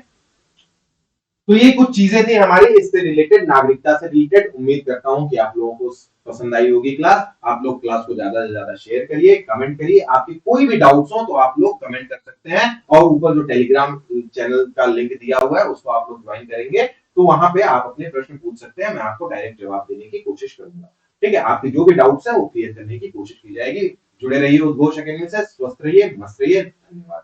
तो ये कुछ चीजें थी हमारी इससे रिलेटेड, नागरिकता से रिलेटेड। उम्मीद करता हूं कि आप लोगों को पसंद आई होगी क्लास। आप लोग क्लास को ज्यादा से ज्यादा शेयर करिए, कमेंट करिए। आपकी कोई भी डाउट्स हो तो आप लोग कमेंट कर सकते हैं, और ऊपर जो टेलीग्राम चैनल का लिंक दिया हुआ है उसको आप लोग ज्वाइन करेंगे तो वहां पे आप अपने प्रश्न पूछ सकते हैं, मैं आपको डायरेक्ट जवाब देने की कोशिश करूंगा। ठीक है, आपके जो भी डाउट्स है वो क्लियर करने की कोशिश की जाएगी। जुड़े रहिए उद्घोष अकेडमी से। स्वस्थ रहिए, मस्त रहिए। धन्यवाद।